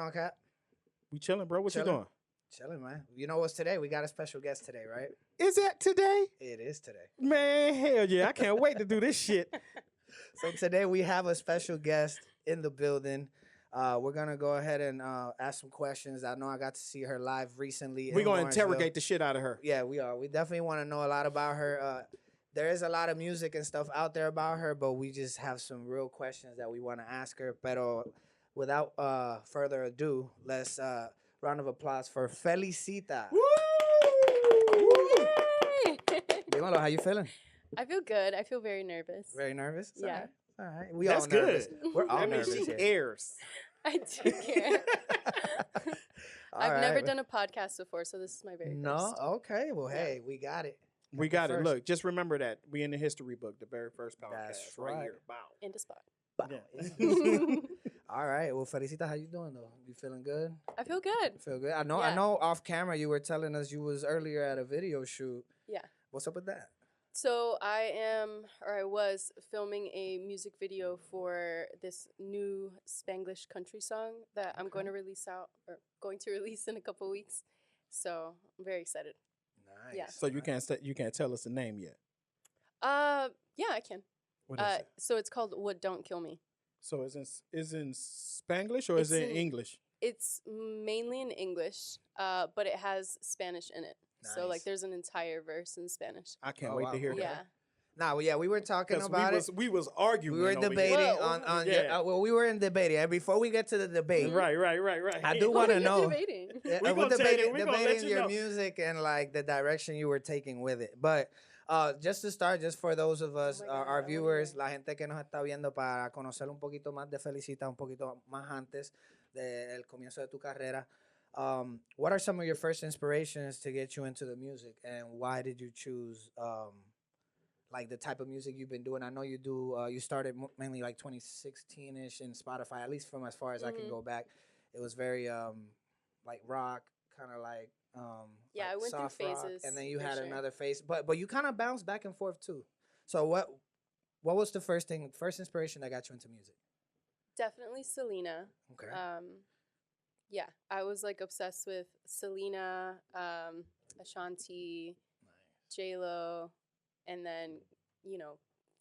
on, Cap? We chilling, bro. What Chilling. you doing? Chilling, man. You know what's today? We got a special guest today, right? Is that today? It is today. Man, hell yeah. I can't wait to do this shit. So today we have a special guest in the building. We're going to go ahead and ask some questions. I know I got to see her live recently. We're going to interrogate the shit out of her. Yeah, we are. We definitely want to know a lot about her. There is a lot of music and stuff out there about her, but we just have some real questions that we want to ask her. Pero without further ado, let's round of applause for Felicita. Woo! Dímelo, how you feeling? I feel good. I feel very nervous. Very nervous? It's Yeah. All right. We That's all nervous. good. We're all That means nervous she here. cares. I do care. All I've never right. done a podcast before, so this is my very No? first. Okay. Well, hey, we got it. We Got got the it. first. Look, just remember that. We in the history book, the very first podcast. That's right right. here. Wow. InDaSpot. Yeah. All right. Well, Felicita, how you doing though? You feeling good? I feel good. Feel good? I know. Yeah. I know. Off camera, you were telling us you was earlier at a video shoot. Yeah. What's up with that? So I was filming a music video for this new Spanglish country song that I'm going to release in a couple weeks. So I'm very excited. Nice. Yeah. So you can't tell us the name yet. Yeah, I can. What is it? So it's called "What Don't Kill Me." So is in Spanglish or is It's it in in- English? It's mainly in English, but it has Spanish in it. So Nice. like there's an entire verse in Spanish. I can't Oh, wait wow. to hear Okay. Yeah. that. Nah, well, yeah, we were talking Because about it. we was arguing. We were over here. debating Whoa. on Yeah. well, we were in debating. And before we get to the debate, Right. I do What wanna were you know. debating? yeah, We we're gonna tell you, debating, we gonna let debating you your know. music and like the direction you were taking with it. But just to start, just for those of us, my God, I our wanna viewers, hear. la gente que nos está viendo para conocer un poquito más de Felicita, un poquito más antes del comienzo de tu carrera. What are some of your first inspirations to get you into the music, and why did you choose like the type of music you've been doing? I know you do. You started mainly like 2016ish in Spotify, at least from as far as I can Mhm. go back. It was very like rock, kind of like Yeah, like I went through soft rock, phases, and then you for had sure. another phase. But you kind of bounced back and forth too. So what was the first inspiration that got you into music? Definitely Selena. Okay. Yeah, I was like obsessed with Selena, Ashanti, J-Lo, and then,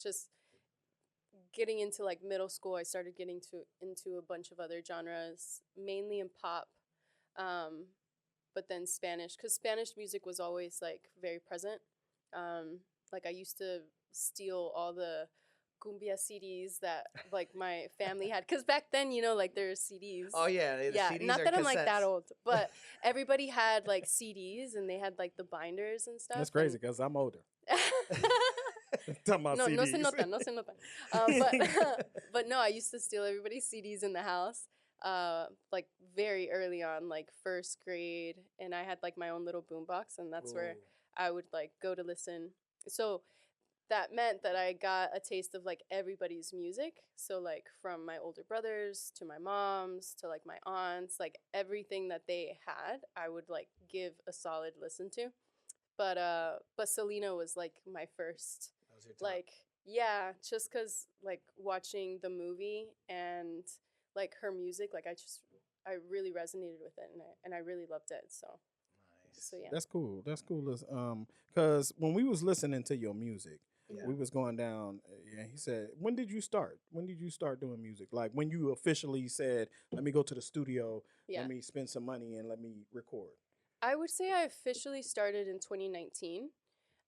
just getting into like middle school, I started getting into a bunch of other genres, mainly in pop, but then Spanish, because Spanish music was always like very present. Like I used to steal all the Cumbia CDs that like my family had, because back then, like there were CDs. Oh yeah, the Yeah, CDs not or that I'm like that cassettes. old, but everybody had like CDs and they had like the binders and stuff. That's crazy because I'm older. Talking about No, no se CDs. nota, no se nota. But no, I used to steal everybody's CDs in the house, like very early on, like first grade, and I had like my own little boombox, and that's where Ooh. I would like go to listen. So that meant that I got a taste of like everybody's music. So like from my older brothers to my moms to like my aunts, like everything that they had, I would like give a solid listen to. But Selena was like my first, That was your top. like, yeah, just because like watching the movie and like her music, like I really resonated with it, and I really loved it. So Nice. yeah. That's cool. That's cool. Because when we was listening to your music, Yeah. we was going down. And he said, "When did you start? When did you start doing music? Like when you officially said, let me go to the studio, Yeah. let me spend some money, and let me record." I would say I officially started in 2019.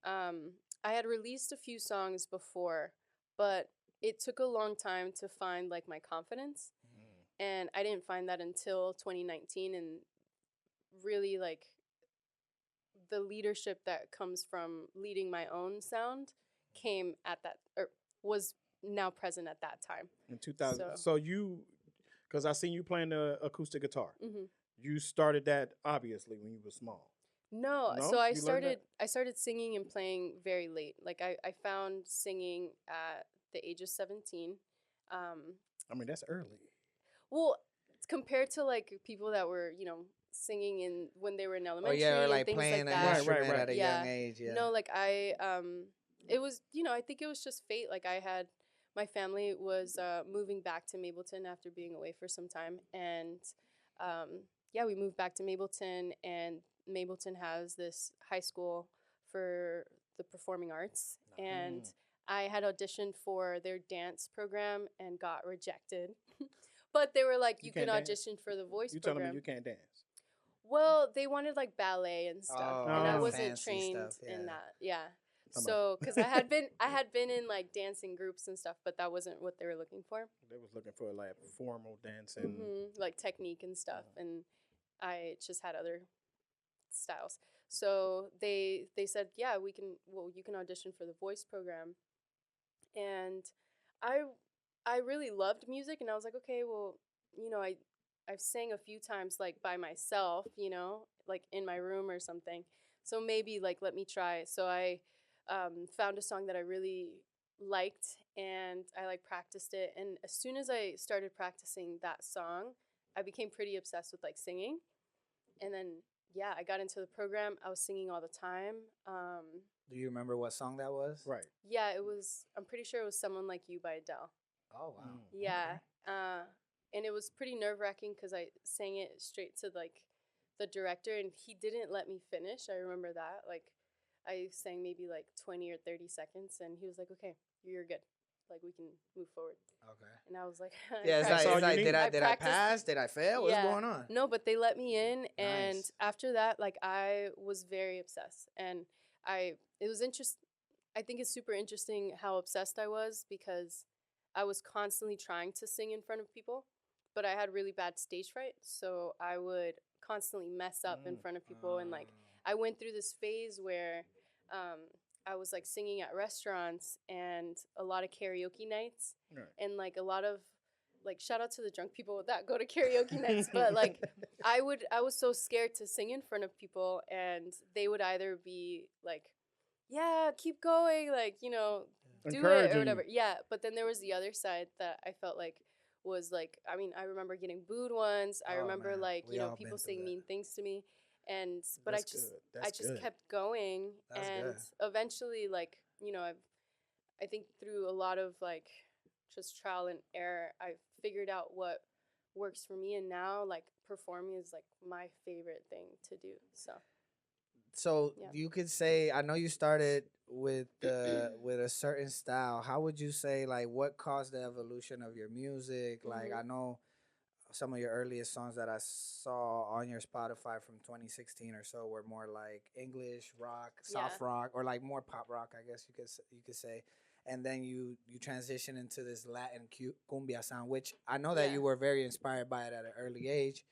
I had released a few songs before, but it took a long time to find like my confidence, and I didn't find that until 2019. And really, like the leadership that comes from leading my own sound came at that, or was now present at that time. In 2000. So- So you, because I seen you playing the acoustic guitar. Mm-hmm. You started that obviously when you were small. No, No? so I You learned that? started singing and playing very late. Like I found singing at the age of 17. I mean, that's early. Well, compared to like people that were, singing when they were in Oh elementary yeah, or and like things playing like an that. instrument Right. at a Yeah. young age. Yeah. No, like it was, I think it was just fate. Like my family was moving back to Mableton after being away for some time, and yeah, we moved back to Mableton, and Mableton has this high school for the performing arts, and I had auditioned for their dance program and got rejected. But they were like, You you can can't dance? audition for the voice You telling me program. you can't dance? Well, they wanted like ballet and stuff, Oh, and I Oh. wasn't fancy trained stuff, in yeah. that. Yeah. Come on. So, because I had been in like dancing groups and stuff, but that wasn't what they were looking for. They was looking for like formal dancing. Like technique and stuff, and I just had other styles. So they said, yeah, you can audition for the voice program, and I I really loved music, and I was like, okay, well, I've sang a few times like by myself, like in my room or something. So maybe like let me try. So I found a song that I really liked, and I like practiced it. And as soon as I started practicing that song, I became pretty obsessed with like singing. And then yeah, I got into the program. I was singing all the time. Do you remember what song that was? Right. Yeah, it was. I'm pretty sure it was "Someone Like You" by Adele. Oh wow. Yeah. And it was pretty nerve wracking because I sang it straight to like the director, and he didn't let me finish. I remember that. Like, I sang maybe like 20 or 30 seconds, and he was like, "Okay, you're good. Like, we can move forward." Okay. And I was like, Yeah, it's That's like, all it's you like need. did I practiced- pass? Did I fail? What's Yeah. going on? No, but they let me in, and Nice. after that, like I was very obsessed, and it was interesting. I think it's super interesting how obsessed I was because I was constantly trying to sing in front of people, but I had really bad stage fright, so I would constantly mess up in front of people, and like I went through this phase where I was like singing at restaurants and a lot of karaoke nights, Right. and like a lot of like shout out to the drunk people that go to karaoke nights, but like I was so scared to sing in front of people, and they would either be like, yeah, keep going, like, do it Encouraging or you. whatever. Yeah, but then there was the other side that I felt like was like, I mean, I remember getting booed once. I Oh, remember man. like, We all been people through saying that. mean things to me, and but That's I just good. That's good. kept going, That's and good. eventually like, I think through a lot of like just trial and error, I figured out what works for me, and now like performing is like my favorite thing to do. So Yeah. You could say, I know you started with with a certain style. How would you say, like, what caused the evolution of your music? Like, I know some of your earliest songs that I saw on your Spotify from 2016 or so were more like English rock, soft Yeah. rock, or like more pop rock, I guess you could say. And then you transition into this Latin cumbia sound, which I know that Yeah. you were very inspired by it at an early age.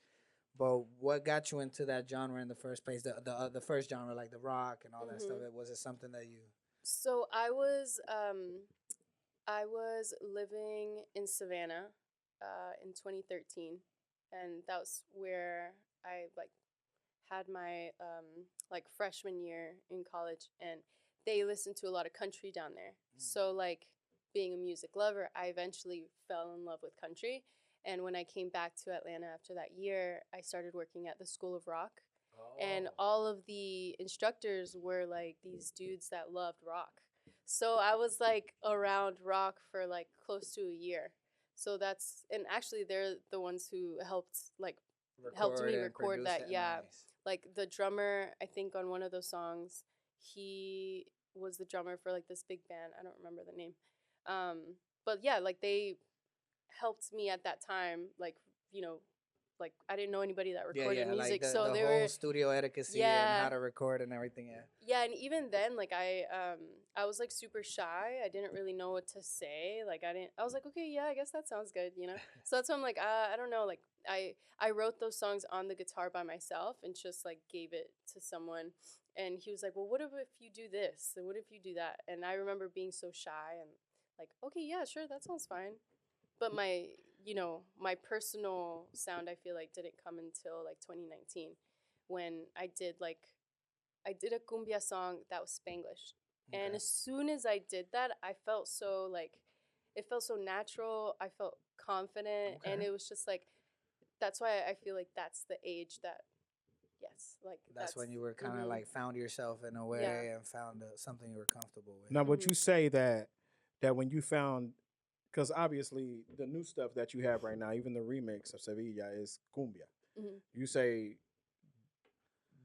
But what got you into that genre in the first place? The first genre, like the rock and all that stuff. Was it something that you? So I was living in Savannah in 2013, and that was where I like had my like freshman year in college, and they listened to a lot of country down there. So like being a music lover, I eventually fell in love with country. And when I came back to Atlanta after that year, I started working at the School of Rock. And all of the instructors were like these dudes that loved rock. So I was like around rock for like close to a year. So and actually they're the ones who helped me and record produce that. it? Yeah. Nice. Like the drummer, I think on one of those songs, he was the drummer for like this big band. I don't remember the name. But yeah, like they helped me at that time, like, like I didn't know anybody that recorded music, like so the they whole were studio etiquette and Yeah. how to record and everything. Yeah. yeah, and even then, like I was like super shy. I didn't really know what to say. Like I was like, okay, yeah, I guess that sounds good, So that's why I'm like, I don't know. Like I wrote those songs on the guitar by myself and just like gave it to someone, and he was like, well, what if you do this and what if you do that? And I remember being so shy and like, okay, yeah, sure, that sounds fine. But my personal sound, I feel like didn't come until like 2019 when I did a cumbia song that was Spanglish. And Okay. as soon as I did that, I felt so it felt so natural. I felt confident. And Okay. it was just like, that's why I feel like that's the age that, yes, like That's when you were kind of mhm. like found yourself in a way Yeah. and found something you were comfortable with. Now, would you say that when you found, because obviously the new stuff that you have right now, even the remix of Sevilla is cumbia. Mhm. You say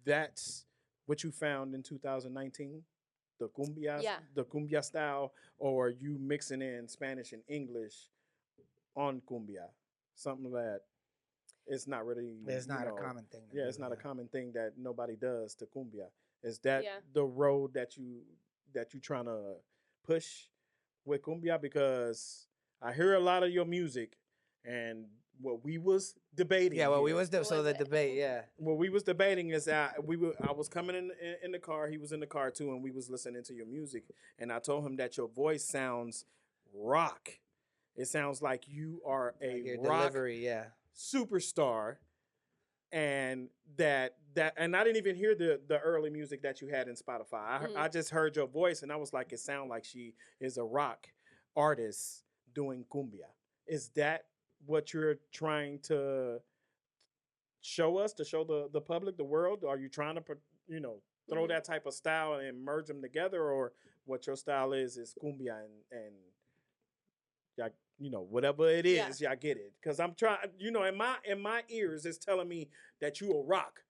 that's what you found in 2019, Yeah. the cumbia style, or you mixing in Spanish and English on cumbia, something that it's not really, It's not a common thing to yeah, do. it's not a common thing that nobody does to cumbia. Is that Yeah. the road that you trying to push with cumbia? Because I hear a lot of your music, and what we was debating. Yeah, well, we here- was What so was the it? debate. Yeah, what we was debating is that I was coming in the car, he was in the car too, and we was listening to your music, and I told him that your voice sounds rock. It sounds like you are a like your rock delivery. Yeah, superstar, and that and I didn't even hear the early music that you had in Spotify. I just heard your voice, and I was like, it sounded like she is a rock artist doing cumbia. Is that what you're trying to show us, to show the public, the world? Are you trying to throw Mhm. that type of style and merge them together, or what your style is cumbia, and y'all, whatever it Yeah. is, y'all get it? Because I'm trying, in my ears, it's telling me that you a rock,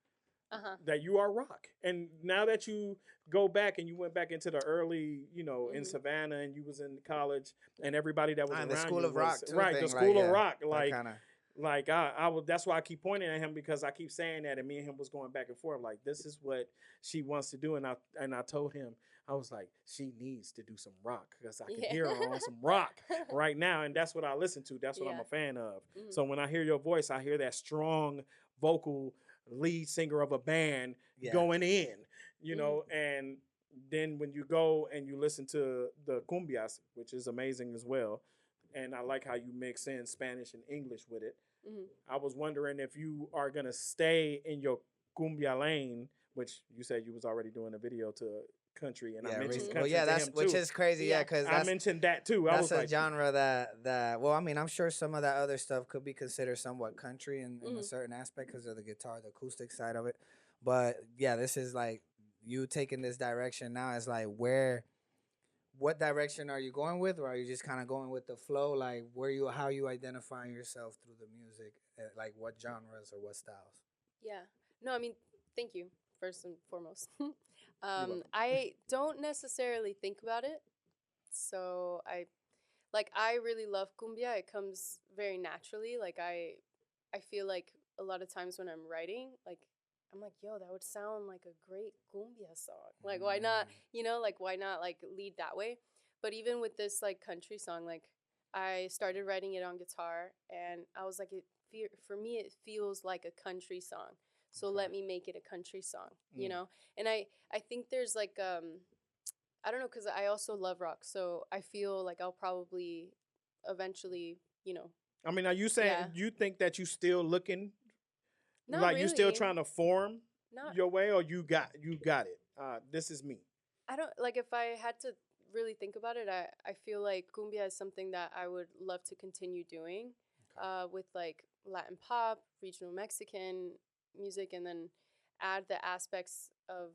Uh-huh. that you are rock. And now that you go back and you went back into the early, in Mhm. Savannah, and you was in college, and everybody that was and around the School you of Rock was too. right, thing, the School of yeah, Rock, that like. kinda, Like I would, that's why I keep pointing at him, because I keep saying that, and me and him was going back and forth. Like, this is what she wants to do, and I told him, I was like, she needs to do some rock, because I can Yeah. hear her on some rock right now, and that's what I listen to. That's what I'm Yeah. a fan of. Mhm. So when I hear your voice, I hear that strong vocal lead singer of a band yeah. going in, and then when you go and you listen to the cumbias, which is amazing as well, and I like how you mix in Spanish and English with it. Mhm. I was wondering if you are gonna stay in your cumbia lane, which you said you was already doing a video to country, and I Yeah, mentioned recently. country Well, yeah, to that's him which too. is crazy. Yeah, Yeah. because I mentioned that too. I that's was a like, genre that well, I mean, I'm sure some of that other stuff could be considered somewhat country in a Mhm. certain aspect because of the guitar, the acoustic side of it. But yeah, this is like you taking this direction now. It's like what direction are you going with, or are you just kind of going with the flow? Like how you identifying yourself through the music, like what genres or what styles? Yeah. No, I mean, thank you first and foremost. welcome. I don't necessarily think about it. So I really love cumbia. It comes very naturally. Like I feel like a lot of times when I'm writing, like I'm like, yo, that would sound like a great cumbia song. Like why not, like why not like lead that way? But even with this like country song, like I started writing it on guitar and I was like for me it feels like a country song. So Okay. let me make it a country song, Mm. And I think there's like I don't know, because I also love rock, so I feel like I'll probably eventually, I mean, are you saying Yeah. you think that you still looking, not like you still really. trying to form Not. your way, or you got it? This is me. I don't like if I had to really think about it. I feel like cumbia is something that I would love to continue doing, with like Latin pop, regional Mexican music, and then add the aspects of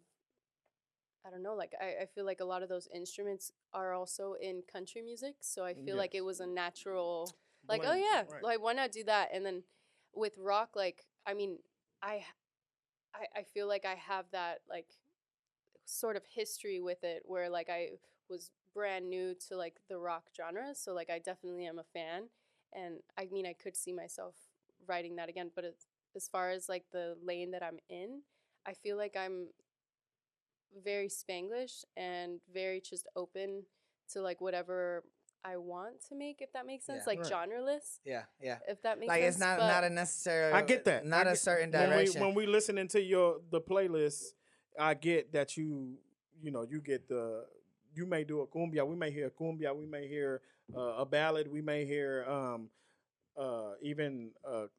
I don't know, like I feel like a lot of those instruments are also in country music. So I feel like it Yes. was a natural like, oh Blend, yeah, right. like why not do that? And then with rock, like I mean, I I feel like I have that like sort of history with it where like I was brand new to like the rock genre. So like I definitely am a fan. And I mean I could see myself writing that again. But as far as like the lane that I'm in, I feel like I'm very Spanglish and very just open to like whatever I want to make, if that makes sense. Yeah. Like Right. genreless, Yeah, yeah. if that makes Like sense. it's not But not a necessary. I get that. Not I a get- certain when direction. when we listening to the playlist, I get that you get you may do a cumbia. We may hear cumbia. We may hear a ballad. We may hear even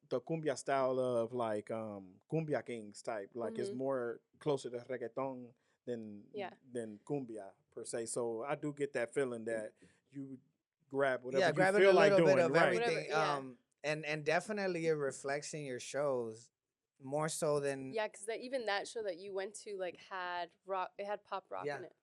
the cumbia style of like cumbia kings type. Like it's Mhm. more closer to reggaeton than Yeah. than cumbia per se. So I do get that feeling that you grab whatever Yeah, you grabbing feel a like little doing. bit of Right. everything. Whatever, yeah. And definitely it reflects in your shows more so than Yeah, because even that show that you went to like had rock, it had pop rock Yeah. in it.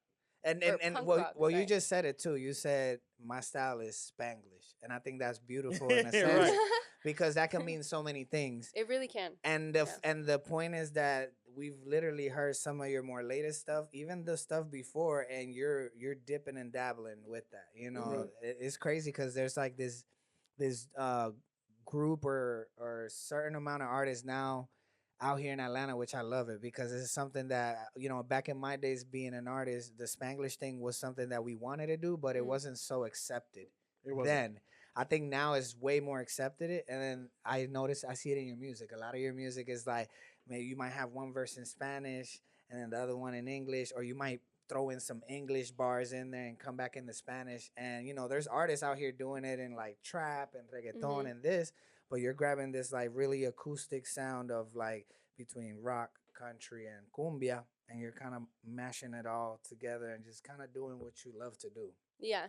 or and punk well, rock, well, you sorry. just said it too. You said my style is Spanglish, and I think that's beautiful in a sense Right. because that can mean so many things. It really can. And the point is that we've literally heard some of your more latest stuff, even the stuff before, and you're dipping and dabbling with that. You know, Mhm. it's crazy because there's like this group or certain amount of artists now out here in Atlanta, which I love it because it's something that back in my days being an artist, the Spanglish thing was something that we wanted to do, but it Mhm. wasn't so accepted It wasn't. then. I think now it's way more accepted it, and then I see it in your music. A lot of your music is like maybe you might have one verse in Spanish and then the other one in English, or you might throw in some English bars in there and come back into Spanish. And there's artists out here doing it in like trap and reggaeton Mhm. and this, but you're grabbing this like really acoustic sound of like between rock, country, and cumbia, and you're kind of mashing it all together and just kind of doing what you love to do. Yeah.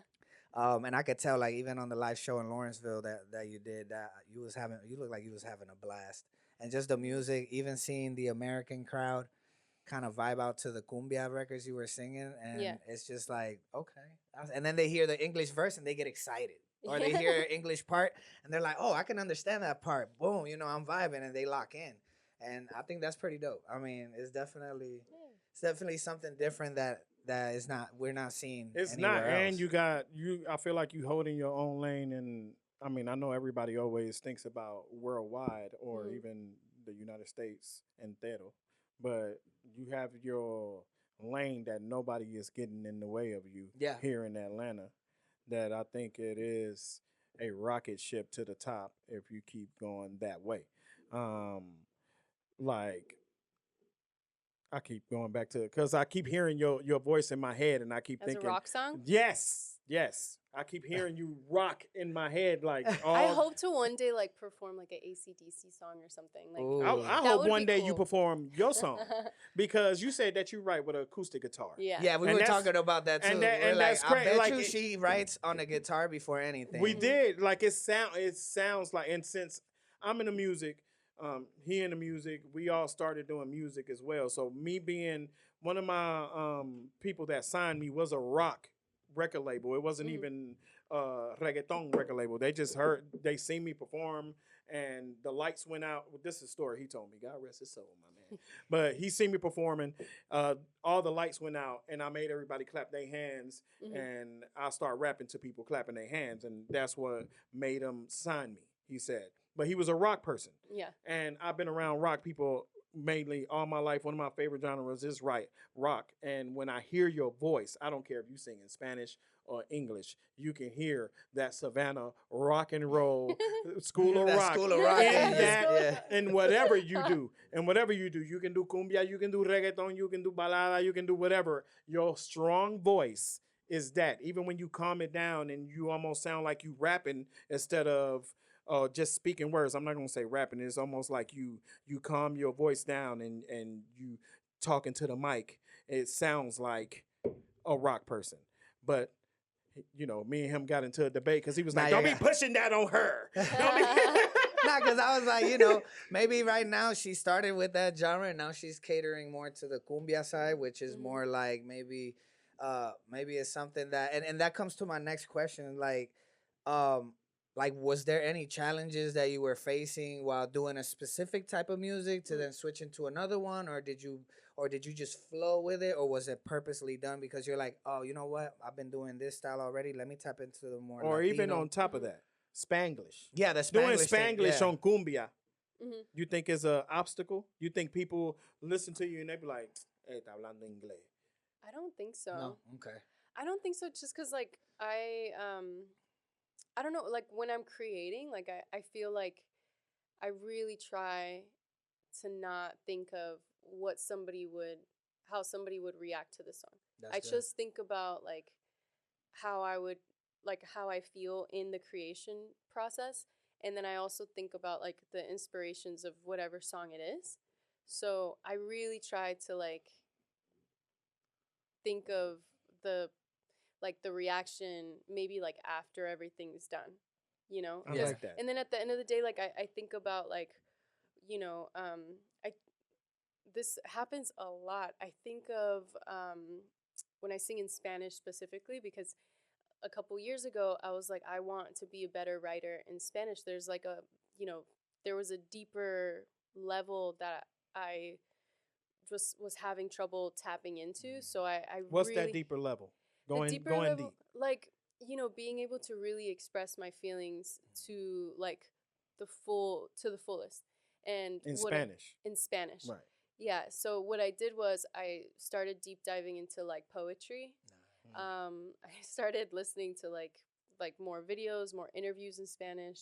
And I could tell, like, even on the live show in Lawrenceville that you did, that you look like you was having a blast. And just the music, even seeing the American crowd kind of vibe out to the cumbia records you were singing, and Yeah. it's just like, okay. And then they hear the English verse and they get excited. Or they hear English part and they're like, oh, I can understand that part. Boom, I'm vibing, and they lock in. And I think that's pretty dope. I mean, it's definitely something different that is not we're not seeing It's anywhere not, else. and you got you. I feel like you holding your own lane, and I mean, I know everybody always thinks about worldwide or Mhm. even the United States entero, but you have your lane that nobody is getting in the way of you Yeah. here in Atlanta. That I think it is a rocket ship to the top if you keep going that way. Like I keep going back to because I keep hearing your voice in my head, and I keep As a thinking, rock song? yes. I keep hearing you rock in my head, like all. I hope to one day like perform like an AC/DC song or something. Like Ooh. I that hope would one be day you cool. perform your song because you said that you write with an acoustic guitar. Yeah. Yeah, we And were that's- talking about that too. and that- We're and like, that's I great. bet Like, you it- she writes on a guitar before anything. We did like it sounds like, and since I'm in the music, he in the music, we all started doing music as well. So me being one of my people that signed me was a rock record label. It wasn't Mhm. even reggaeton record label. They seen me perform, and the lights went out. This is a story he told me. God rest his soul, my man. But he seen me performing. All the lights went out, and I made everybody clap their hands, Mhm. and I start rapping to people clapping their hands, and that's what made him sign me. He said, but he was a rock person, Yeah. and I've been around rock people mainly all my life. One of my favorite genres is rock, and when I hear your voice, I don't care if you sing in Spanish or English, you can hear that Savannah rock and roll school of That rock school of rock in in you. that, Yeah. and whatever you do, you can do cumbia, you can do reggaeton, you can do balada, you can do whatever. Your strong voice is that. Even when you calm it down and you almost sound like you rapping instead of just speaking words. I'm not gonna say rapping. It's almost like you calm your voice down and you talking to the mic. It sounds like a rock person, but me and him got into a debate because he was like, Nah, "Don't yeah. be pushing that on her." Don't Nah, because I was like, maybe right now she started with that genre and now she's catering more to the cumbia side, which is Mhm. more like maybe it's something that and that comes to my next question. Like was there any challenges that you were facing while doing a specific type of music to then switch into another one, or did you just flow with it, or was it purposely done because you're like, oh, you know what, I've been doing this style already, let me tap into the more or even Latino. on top of that, Spanglish. Yeah, the Doing Spanglish thing, Spanglish yeah. on cumbia, Mhm. you think is an obstacle? You think people listen to you and they be like, "Hey, está hablando inglés." I don't think so. No, okay. I don't think so. Just because like I don't know. Like when I'm creating, like I feel like I really try to not think of how somebody would react to the song. That's I good. just think about like how I feel in the creation process, and then I also think about like the inspirations of whatever song it is. So I really try to like think of the the reaction maybe like after everything's done, I Yeah. like that. and then at the end of the day, like I think about like you know I this happens a lot. I think of when I sing in Spanish specifically, because a couple years ago I was like, I want to be a better writer in Spanish. There's like a, there was a deeper level that I just was having trouble tapping into. So I What's really, that deeper level? the Going deeper going level, deep. like, being able to really express my feelings to like to the fullest. And In what Spanish. in Spanish. Right. Yeah. So what I did was I started deep diving into like poetry. I started listening to like more videos, more interviews in Spanish.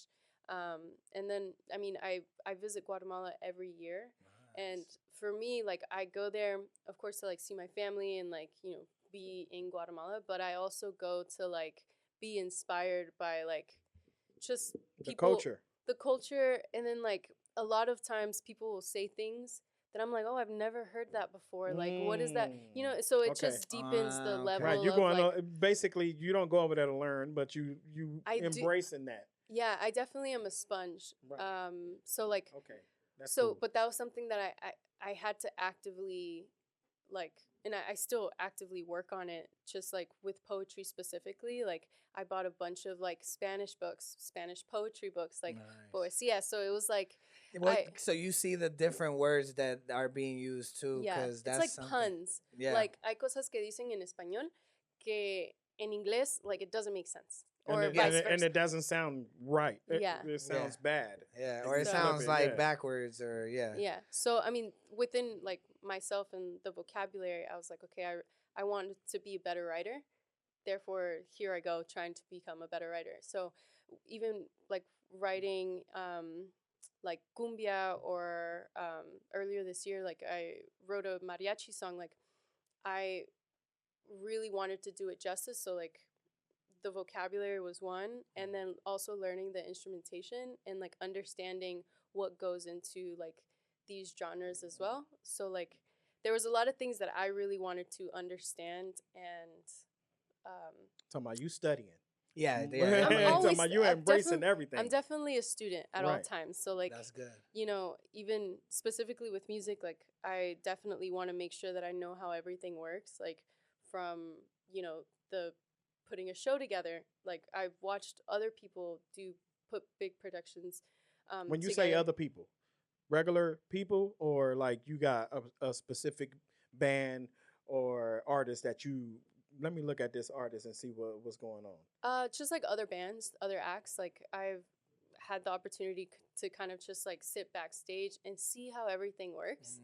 And then I mean I visit Guatemala every year. And for me, like, I go there, of course, to like see my family and like, be in Guatemala, but I also go to like be inspired by like just The people, culture. and then like a lot of times people will say things that I'm like, oh, I've never heard that before. Like, what is that? So it Okay. just deepens the Okay. level Right, you're of going like, on. Basically, you don't go over there to learn, but you I do- embracing that. yeah, I definitely am a sponge. Right. So like, Okay, that's so cool. but that was something that I had to actively like, and I still actively work on it, just like with poetry specifically. Like, I bought a bunch of like Spanish books, Spanish poetry books, like poesía. So it was like, So you see the different words that are being used too, yeah, because it's that's like something. puns. Yeah. Like, hay cosas que dicen en español que en inglés, like, it doesn't make sense. And Or it, vice and, it, versa. and it doesn't sound right. Yeah. It sounds bad. Yeah, And or you it So- flip sounds it, like yeah. backwards, or Yeah. So, I mean, within like myself and the vocabulary, I was like, okay, I wanted to be a better writer. Therefore, here I go trying to become a better writer. So even like writing like Cumbia, or earlier this year, like I wrote a mariachi song. Like, I really wanted to do it justice. So like the vocabulary was one, and then also learning the instrumentation and like understanding what goes into like these genres as well. So like there was a lot of things that I really wanted to understand, and Talking about you studying. yeah, I'm Talking always- about you I'm embracing definitely- everything. I'm definitely a student at all Right. times. So like, that's good. even specifically with music, like I definitely want to make sure that I know how everything works, like from, the putting a show together. Like, I've watched other people put big productions When you say together. other people, regular people, or like you got a specific band or artist that you, let me look at this artist and see what's going on. Just like other bands, other acts. Like, I've had the opportunity to kind of just like sit backstage and see how everything works.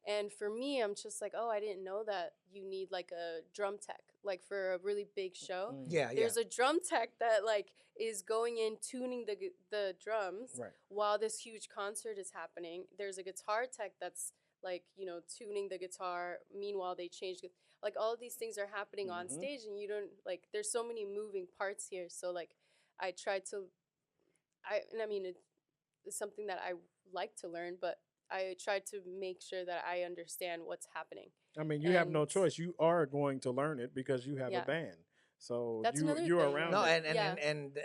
And for me, I'm just like, oh, I didn't know that you need like a drum tech, like for a really big show. Yeah, There's a drum tech that like is going in, tuning the drums Right. while this huge concert is happening. There's a guitar tech that's like, tuning the guitar. Meanwhile, they change, like, all of these things are happening on stage, and you don't like, there's so many moving parts here. So like, I try to, and I mean, it's something that I like to learn, but I try to make sure that I understand what's happening. I mean, you have no And- choice. You are going to learn it because you have Yeah. a band. So That's another you're thing, around No, it.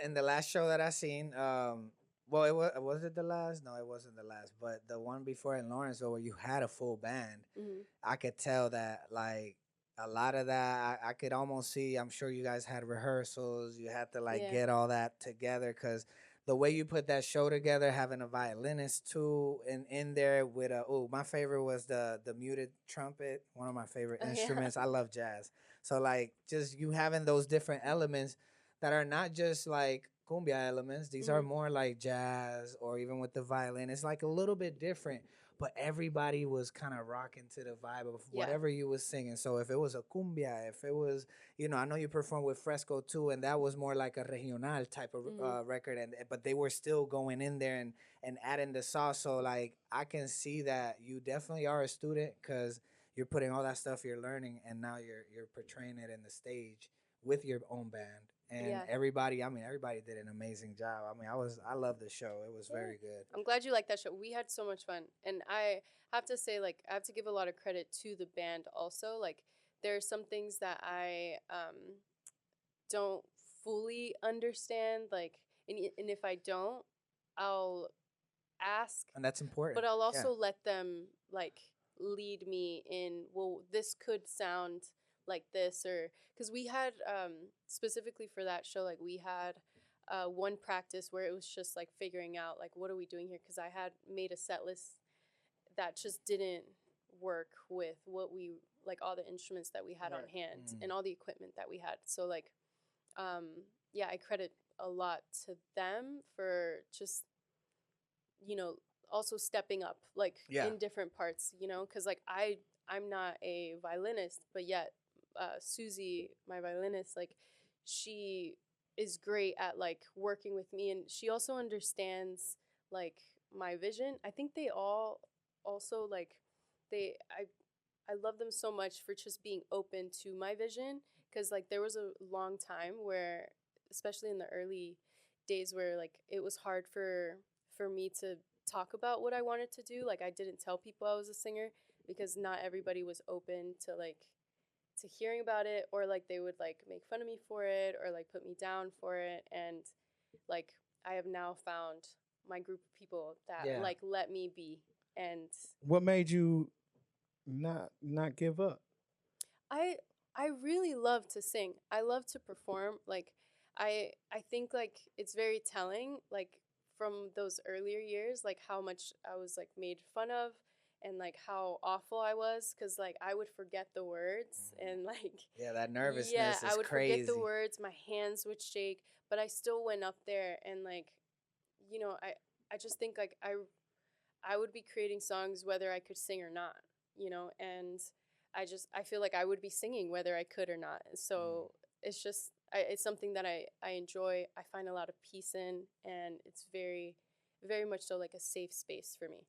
and the last show that I seen, well, was it the last? No, it wasn't the last, but the one before in Lawrenceville where you had a full band. Mhm. I could tell that like a lot of that I could almost see. I'm sure you guys had rehearsals. You had to like Yeah. get all that together, because the way you put that show together, having a violinist too in there with my favorite was the muted trumpet, one of my favorite Oh, yeah. instruments. I love jazz. So like just you having those different elements that are not just like cumbia elements. These are Mhm. more like jazz, or even with the violin. It's like a little bit different, but everybody was kind of rocking to the vibe of Yeah. whatever you was singing. So if it was a cumbia, if it was, I know you performed with Fresco too, and that was more like a regional type of record, but they were still going in there and adding the sauce. So like I can see that you definitely are a student, because you're putting all that stuff you're learning, and now you're portraying it in the stage with your own band. And Yeah. everybody did an amazing job. I mean, I love the show. It was Yeah. very good. I'm glad you liked that show. We had so much fun. And I have to say, like, I have to give a lot of credit to the band also. Like, there are some things that I don't fully understand. Like, and if I don't, I'll ask, And that's important. but I'll Yeah. also let them, like, lead me in, well, this could sound like this, or because we had specifically for that show, like we had one practice where it was just like figuring out like what are we doing here, because I had made a set list that just didn't work with what we like, all the instruments that we had on hand and all the equipment that we had. So like yeah, I credit a lot to them for just, you know, also stepping up like in different parts, you know, because like I'm not a violinist, but yet Susie, my violinist, like she is great at like working with me, and she also understands like my vision. I think they all also like I love them so much for just being open to my vision, because like there was a long time where, especially in the early days, where like it was hard for me to talk about what I wanted to do. Like I didn't tell people I was a singer because not everybody was open to like to hearing about it, or like they would like make fun of me for it or like put me down for it. And like I have now found my group of people that like let me be. And what made you not give up? I really love to sing. I love to perform. Like I think like it's very telling, like from those earlier years, like how much I was like made fun of and like how awful I was, because like I would forget the words and like that nervousness is I would crazy. forget the words, my hands would shake, but I still went up there and like, you know, I just think like I would be creating songs whether I could sing or not, you know, and I feel like I would be singing whether I could or not. So it's just it's something that I enjoy. I find a lot of peace in, and it's very, very much so like a safe space for me.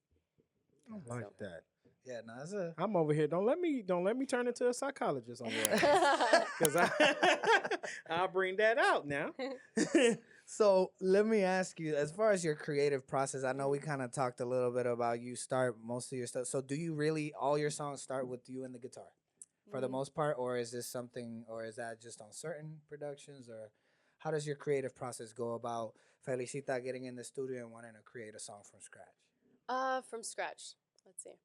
I like that. Yeah, no, that's a. I'm over here. Don't let me turn into a psychologist on your because I'll bring that out now. So let me ask you, as far as your creative process, I know we kind of talked a little bit about you start most of your stuff. So do you really, all your songs start with you and the guitar for the most part, or is this something, or is that just on certain productions, or how does your creative process go about Felicita getting in the studio and wanting to create a song from scratch? From scratch. Let's see.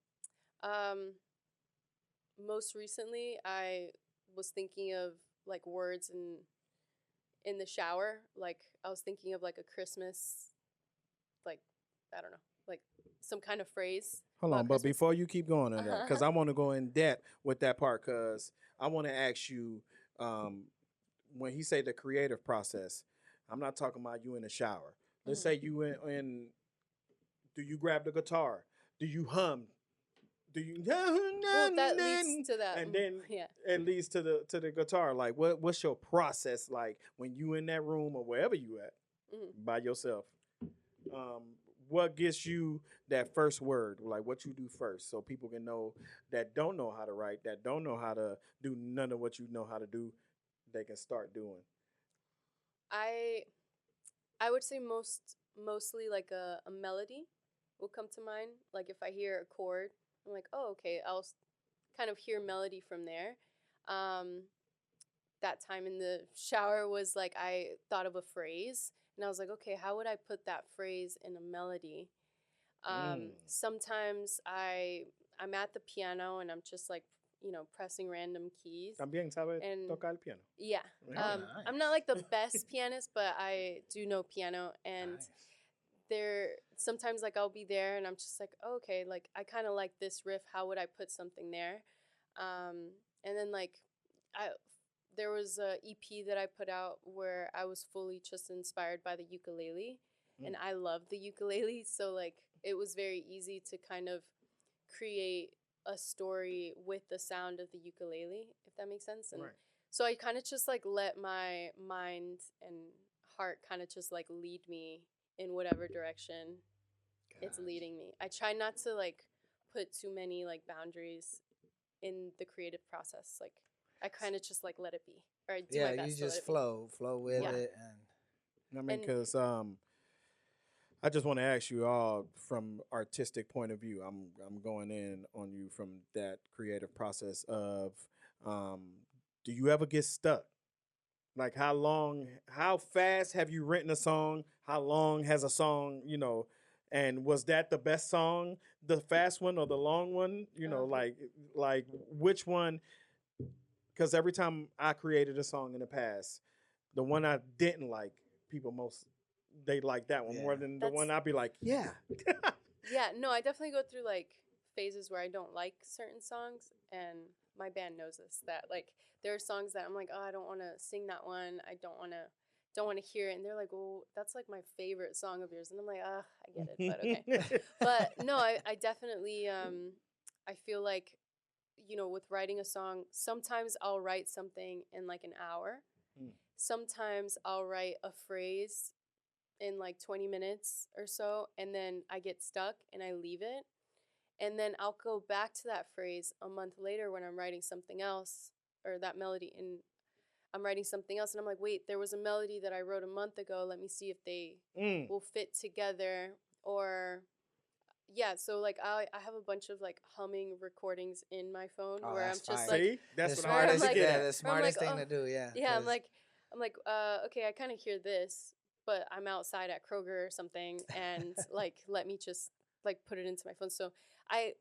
Most recently, I was thinking of like words in the shower. Like I was thinking of like a Christmas, like I don't know, like some kind of phrase. Hold on, but Christmas. before you keep going on that, because I want to go in depth with that part, because I want to ask you, when he say the creative process, I'm not talking about you in the shower. Let's say you in. Do you grab the guitar? Do you hum? Do you? Well, that leads to that, and then it leads to the guitar. Like, what's your process like when you in that room or wherever you at by yourself? What gets you that first word? Like, what you do first, so people can know that don't know how to write, that don't know how to do none of what you know how to do, they can start doing. I would say mostly like a melody will come to mind. Like if I hear a chord, I'm like, oh, okay, I'll kind of hear melody from there. That time in the shower was like I thought of a phrase, and I was like, okay, how would I put that phrase in a melody? Sometimes I'm at the piano and I'm just like, you know, pressing random keys. También sabe tocar el piano. Yeah. Nice. I'm not like the best pianist, but I do know piano, and sometimes like I'll be there and I'm just like, oh, okay, like I kind of like this riff, how would I put something there? And then like there was a EP that I put out where I was fully just inspired by the ukulele, and I love the ukulele, so like it was very easy to kind of create a story with the sound of the ukulele, if that makes sense. And so I kind of just like let my mind and heart kind of just like lead me in whatever direction it's leading me. I try not to like put too many like boundaries in the creative process. Like I kind of just like let it be, or I do my best. You just flow with it, and I mean, because I just want to ask you all from artistic point of view. I'm going in on you from that creative process of, do you ever get stuck? Like how fast have you written a song? How long has a song, and was that the best song, the fast one or the long one? Like which one because every time I created a song in the past, the one I didn't like, they like that one more than the one I'd be like, yeah. Yeah, no, I definitely go through like phases where I don't like certain songs, and my band knows this, that like there are songs that I'm like, oh, I don't want to sing that one. I don't want to hear it, and they're like, well, that's like my favorite song of yours, and I'm like, I get it, but okay. But no, I definitely I feel like, with writing a song, sometimes I'll write something in like an hour. Sometimes I'll write a phrase in like 20 minutes or so, and then I get stuck and I leave it. And then I'll go back to that phrase a month later when I'm writing something else, or that melody, and I'm writing something else, and I'm like, wait, there was a melody that I wrote a month ago. Let me see if they will fit together. Or yeah, so like I have a bunch of like humming recordings in my phone where I'm just fire. like, that's the what I smartest, like, the smartest thing to do. Yeah. Yeah, I'm like, okay, I kind of hear this, but I'm outside at Kroger or something, and like, let me just like put it into my phone. So I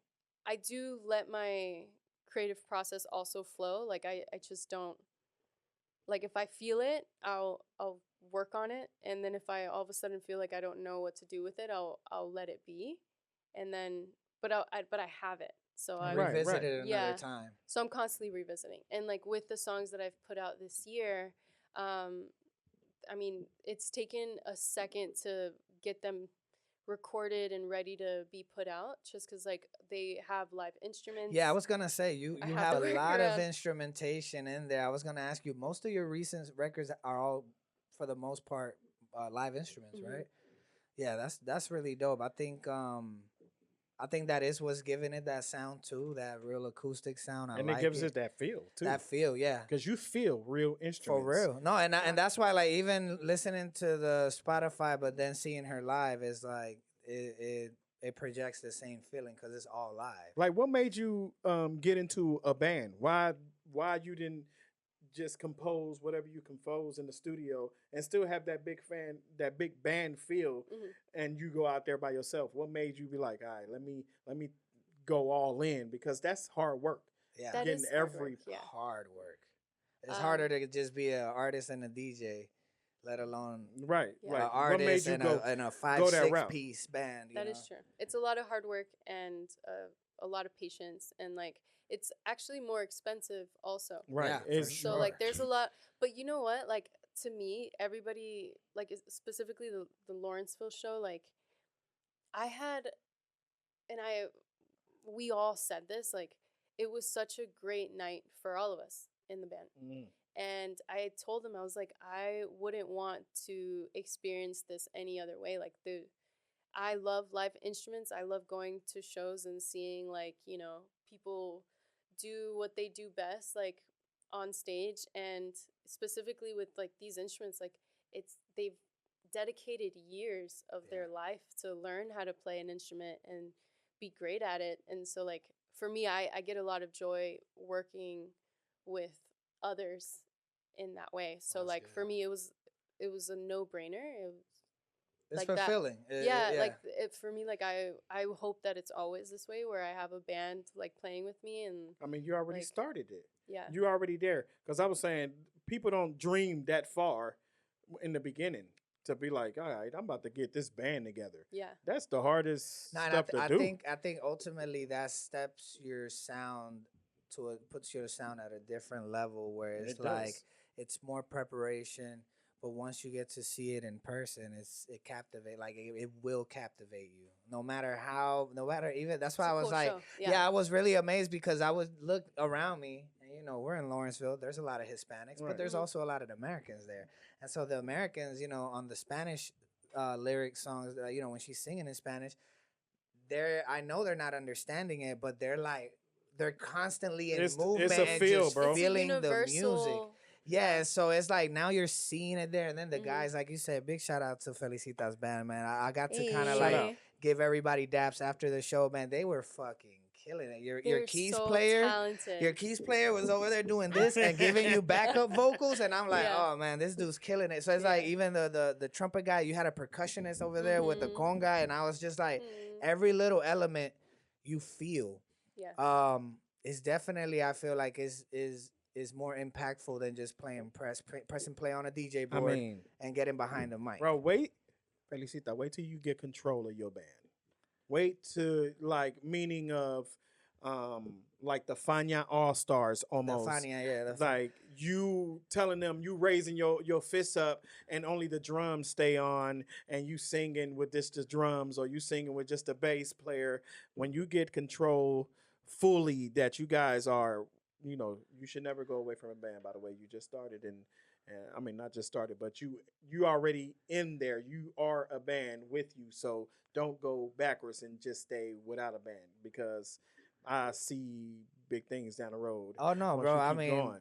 do let my creative process also flow. Like I just don't, like, if I feel it, I'll work on it, and then if I all of a sudden feel like I don't know what to do with it, I'll let it be, and then but I have it. So I revisit it another time. So I'm constantly revisiting, and like with the songs that I've put out this year, I mean, it's taken a second to get them recorded and ready to be put out, just because like they have live instruments. Yeah, I was gonna say you have a lot of around. instrumentation in there. I was gonna ask you, most of your recent records are all, for the most part, live instruments, right? Yeah, that's really dope. I think that is what's giving it that sound too, that real acoustic sound. And it gives it that feel too. That feel, yeah. Because you feel real instruments. For real. No, and that's why, like, even listening to the Spotify, but then seeing her live is like, it projects the same feeling because it's all live. Like, what made you get into a band? Why you didn't just compose whatever you compose in the studio and still have that big band feel, and you go out there by yourself? What made you be like, all right, let me go all in? Because that's hard work. Yeah, that getting is hard work. It's harder to just be an artist and a DJ, let alone right. an artist and a 5-6 piece band. That is true. It's a lot of hard work and a lot of patience, and like it's actually more expensive also. Right. Yeah, so like there's a lot, but you know what? Like to me, everybody, like specifically the Lawrenceville show, like I had, and we all said this, like it was such a great night for all of us in the band. And I told them, I was like, I wouldn't want to experience this any other way. Like I love live instruments. I love going to shows and seeing like, people do what they do best, like on stage, and specifically with like these instruments, like they've dedicated years of their life to learn how to play an instrument and be great at it. And so like for me, I get a lot of joy working with others in that way. So that's like good. For me, it was a no-brainer. It's like fulfilling. Like for me, like I hope that it's always this way, where I have a band like playing with me. And I mean, you already started it. Yeah, you're already there. Because I was saying, people don't dream that far in the beginning to be like, all right, I'm about to get this band together. Yeah, that's the hardest stuff to do. I think ultimately that steps your sound puts your sound at a different level, where it's like it's more preparation. But once you get to see it in person, it captivates. Like it will captivate you, no matter even. That's why I was like, I was really amazed, because I would look around me, and we're in Lawrenceville. There's a lot of Hispanics, but there's also a lot of Americans there. And so the Americans, on the Spanish lyric songs, when she's singing in Spanish, I know they're not understanding it, but they're constantly in movement. It's a feel, just bro. Feeling the music. Yeah, so it's like now you're seeing it there, and then the guys, like you said, big shout out to Felicita's band, man. I got to kind of like give everybody daps after the show, man. They were fucking killing it. Your keys player, talented. Your keys player was over there doing this and giving you backup vocals, and I'm like, oh man, this dude's killing it. So it's like even the trumpet guy, you had a percussionist over there with the conga, and I was just like, every little element you feel. Yeah. It's definitely, I feel like is is more impactful than just press and play on a DJ I board mean, and getting behind the mic. bro, wait, Felicita, wait till you get control of your band. Wait to like meaning of like the Fania All Stars almost. The Fania, yeah. Like you telling them you raising your fists up and only the drums stay on and you singing with just the drums or you singing with just the bass player. When you get control fully that you guys are, you know, you should never go away from a band, by the way. You just started and I mean not just started, but you already in there. You are a band with you. So don't go backwards and just stay without a band because I see big things down the road. Oh no, once bro. you I keep mean, going.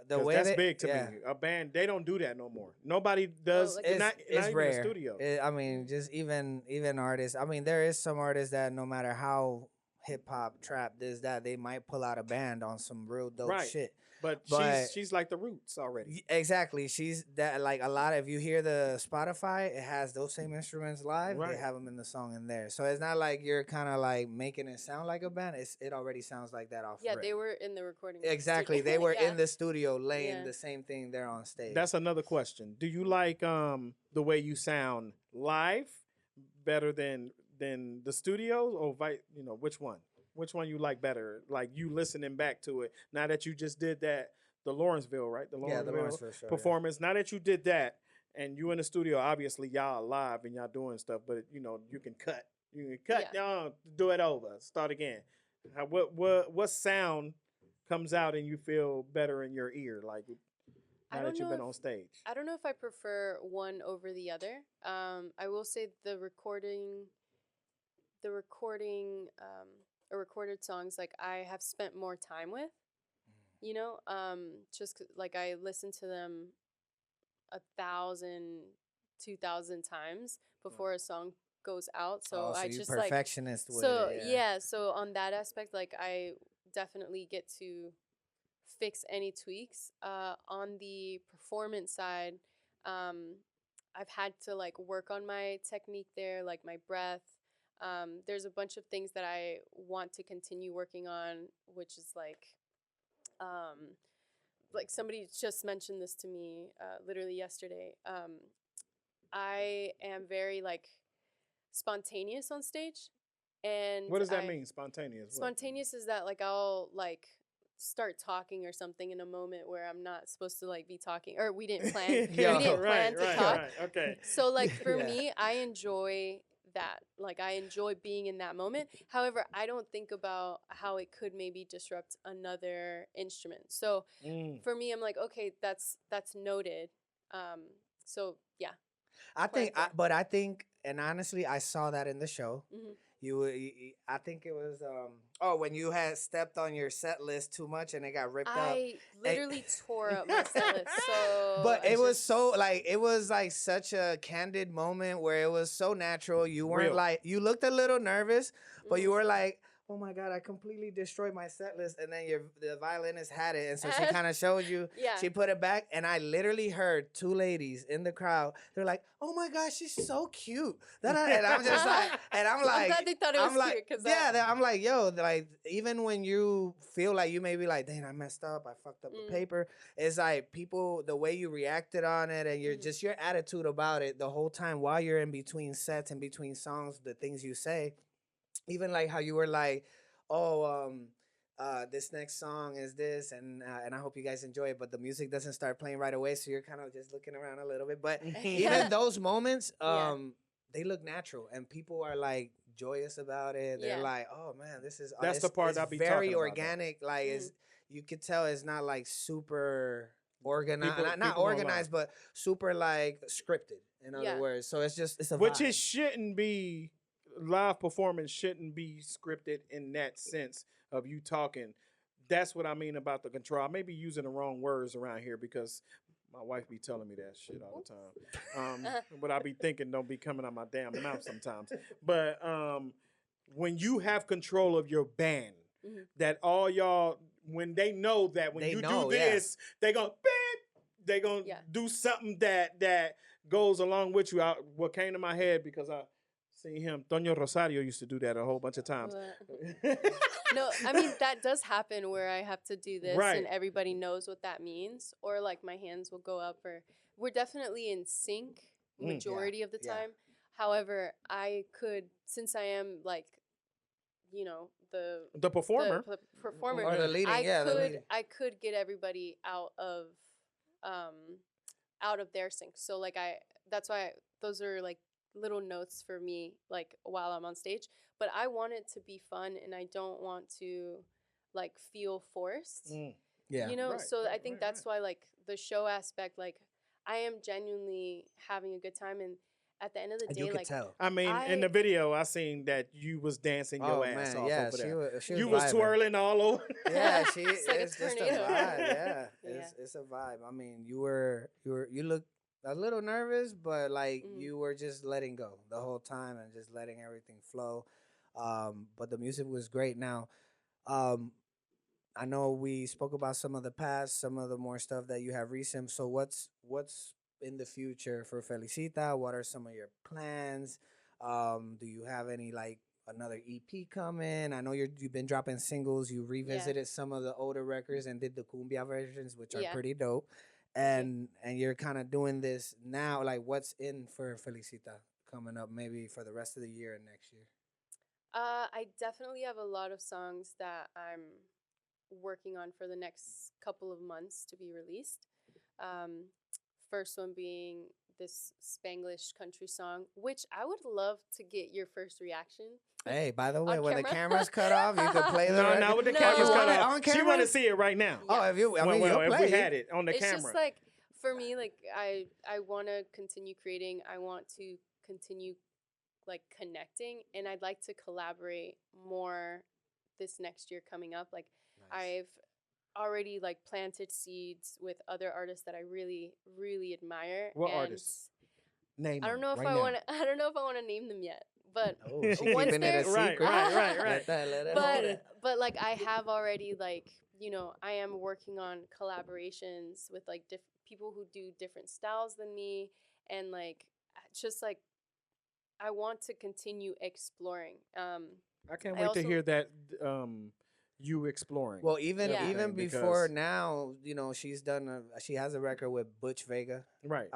the way that's that, big to yeah. me. A band, they don't do that no more. Nobody does. like, It's, not it's even rare. the studio. I mean, just even artists. I mean, there is some artists that no matter how hip hop, trap, this, that, they might pull out a band on some real dope Right. shit. But But- she's like the Roots already. Exactly. She's that like a lot. If you hear the Spotify, it has those same instruments live. Right. They have them in the song in there. So it's not like you're kind of like making it sound like a band. It already sounds like that off. Yeah, rip. they were in the recording. Exactly. studio. They were Yeah. in the studio laying Yeah. the same thing there on stage. That's another question. Do you like the way you sound live better than the studio or you know, which one? Which one you like better? Like you listening back to it now that you just did that, the Lawrenceville, right? The Lawrenceville show, yeah. performance. Now that you did that and you in the studio, obviously y'all live and y'all doing stuff, but you know, you can cut. You can cut down, do it over, start again. What sound comes out and you feel better in your ear like I now don't that you've know been on stage? I don't know if I prefer one over the other. I will say the recorded songs like I have spent more time with, you know, just like I listen to them 1,000, 2,000 times before a song goes out. So I you just like perfectionist with so it. yeah. So on that aspect, like I definitely get to fix any tweaks. On the performance side, I've had to like work on my technique there, like my breath. There's a bunch of things that I want to continue working on, which is like somebody just mentioned this to me literally yesterday. I am very like spontaneous on stage, and What does that mean? Spontaneous. What? Spontaneous is that like I'll like start talking or something in a moment where I'm not supposed to like be talking, or we didn't plan. We didn't plan to talk. Right. Okay. So like for Yeah. me, I enjoy that. Like I enjoy being in that moment. However, I don't think about how it could maybe disrupt another instrument. So for me, I'm like, okay, that's noted. So yeah. I think, Quite but I think, and honestly, I saw that in the show. Mhm. I think it was, when you had stepped on your set list too much and it got ripped up. I literally tore up my set list. So But I it was just- so like it was like such a candid moment where it was so natural. You weren't Real. like you looked a little nervous, but you Mhm. were like, "Oh my god, I completely destroyed my set list." And then the violinist had it, and so she kind of showed you. Yeah. She put it back, and I literally heard two ladies in the crowd. They're like, "Oh my gosh, she's so cute." And I'm just like, and I'm like, I'm glad they thought it was I'm like, cute, 'cause I'm like, yo, like even when you feel like you may be like, dang, I messed up, I fucked up the paper. It's like people, the way you reacted on it, and just your attitude about it the whole time while you're in between sets and between songs, the things you say, even like how you were like, oh, this next song is this, and I hope you guys enjoy it, but the music doesn't start playing right away, so you're kind of just looking around a little bit. But even those moments, they look natural, and people are like joyous about it. They're Yeah. like, "Oh man, this is That's the part it's I be very talking about, though. organic." Like, is you could tell it's not like super organized, People not don't lie. organized, but super like scripted. In other Yeah. words, so it's a Which vibe. it shouldn't be. Live performance shouldn't be scripted in that sense of you talking. That's what I mean about the control. I may be using the wrong words around here because my wife be telling me that shit all the time. But I be thinking don't be coming out my damn mouth sometimes. But when you have control of your band, that all y'all, when they know that when They you know, do this, they gonna beep, they gonna do something that goes along with you. What came to my head because I See him. Toño Rosario used to do that a whole bunch of times. No, I mean that does happen where I have to do this Right. and everybody knows what that means, or like my hands will go up, or we're definitely in sync majority of the yeah. time. However, I could, since I am like, you know, The performer. the performer, Or the leading, the leading. I could get everybody out of their sync. So like that's why those are like little notes for me, like while I'm on stage. But I want it to be fun, and I don't want to like feel forced. Yeah. You know, Right, so right, I think right, that's why like the show aspect, like I am genuinely having a good time, and at the end of the day, You could like tell. I mean, in the video, I seen that you was dancing your ass off yeah, over she there. was. She You was was vibing. twirling all over. Yeah, It's like a it's just a tornado. vibe. Yeah, Yeah. it's a vibe. I mean, you look a little nervous, but like you were just letting go the whole time and just letting everything flow. But the music was great. Now, I know we spoke about some of the past, some of the more stuff that you have recent. So what's in the future for Felicita? What are some of your plans? Do you have any like another EP coming? I know you've been dropping singles. You revisited some of the older records and did the Cumbia versions, which are pretty dope. And you're kind of doing this now. Like, what's in for Felicita coming up? Maybe for the rest of the year and next year. I definitely have a lot of songs that I'm working on for the next couple of months to be released. First one being this Spanglish country song, which I would love to get your first reaction. Hey, by the way, On when the camera? camera's cut off, you can play the No, record. not with the No. camera's You cut want it off. on She camera? want to see it right now. Oh, if you, I mean, well, you'll if play we had it on the It's camera. just like, for me, like I want to continue creating. I want to continue like connecting, and I'd like to collaborate more this next year coming up. Like I've already like planted seeds with other artists that I really, really admire. What and artists? Name I don't know if right I now. want to. I don't know if I want to name them yet. But Oh, she once keeping it a they're- Right, secret. right. Let it but hold. but like I have already like, you know, I am working on collaborations with like people who do different styles than me, and like just like I want to continue exploring. I can't I wait also- to hear that. You exploring. Well, even Yeah. even Because- before now, you know, she has a record with Butch Vega. right.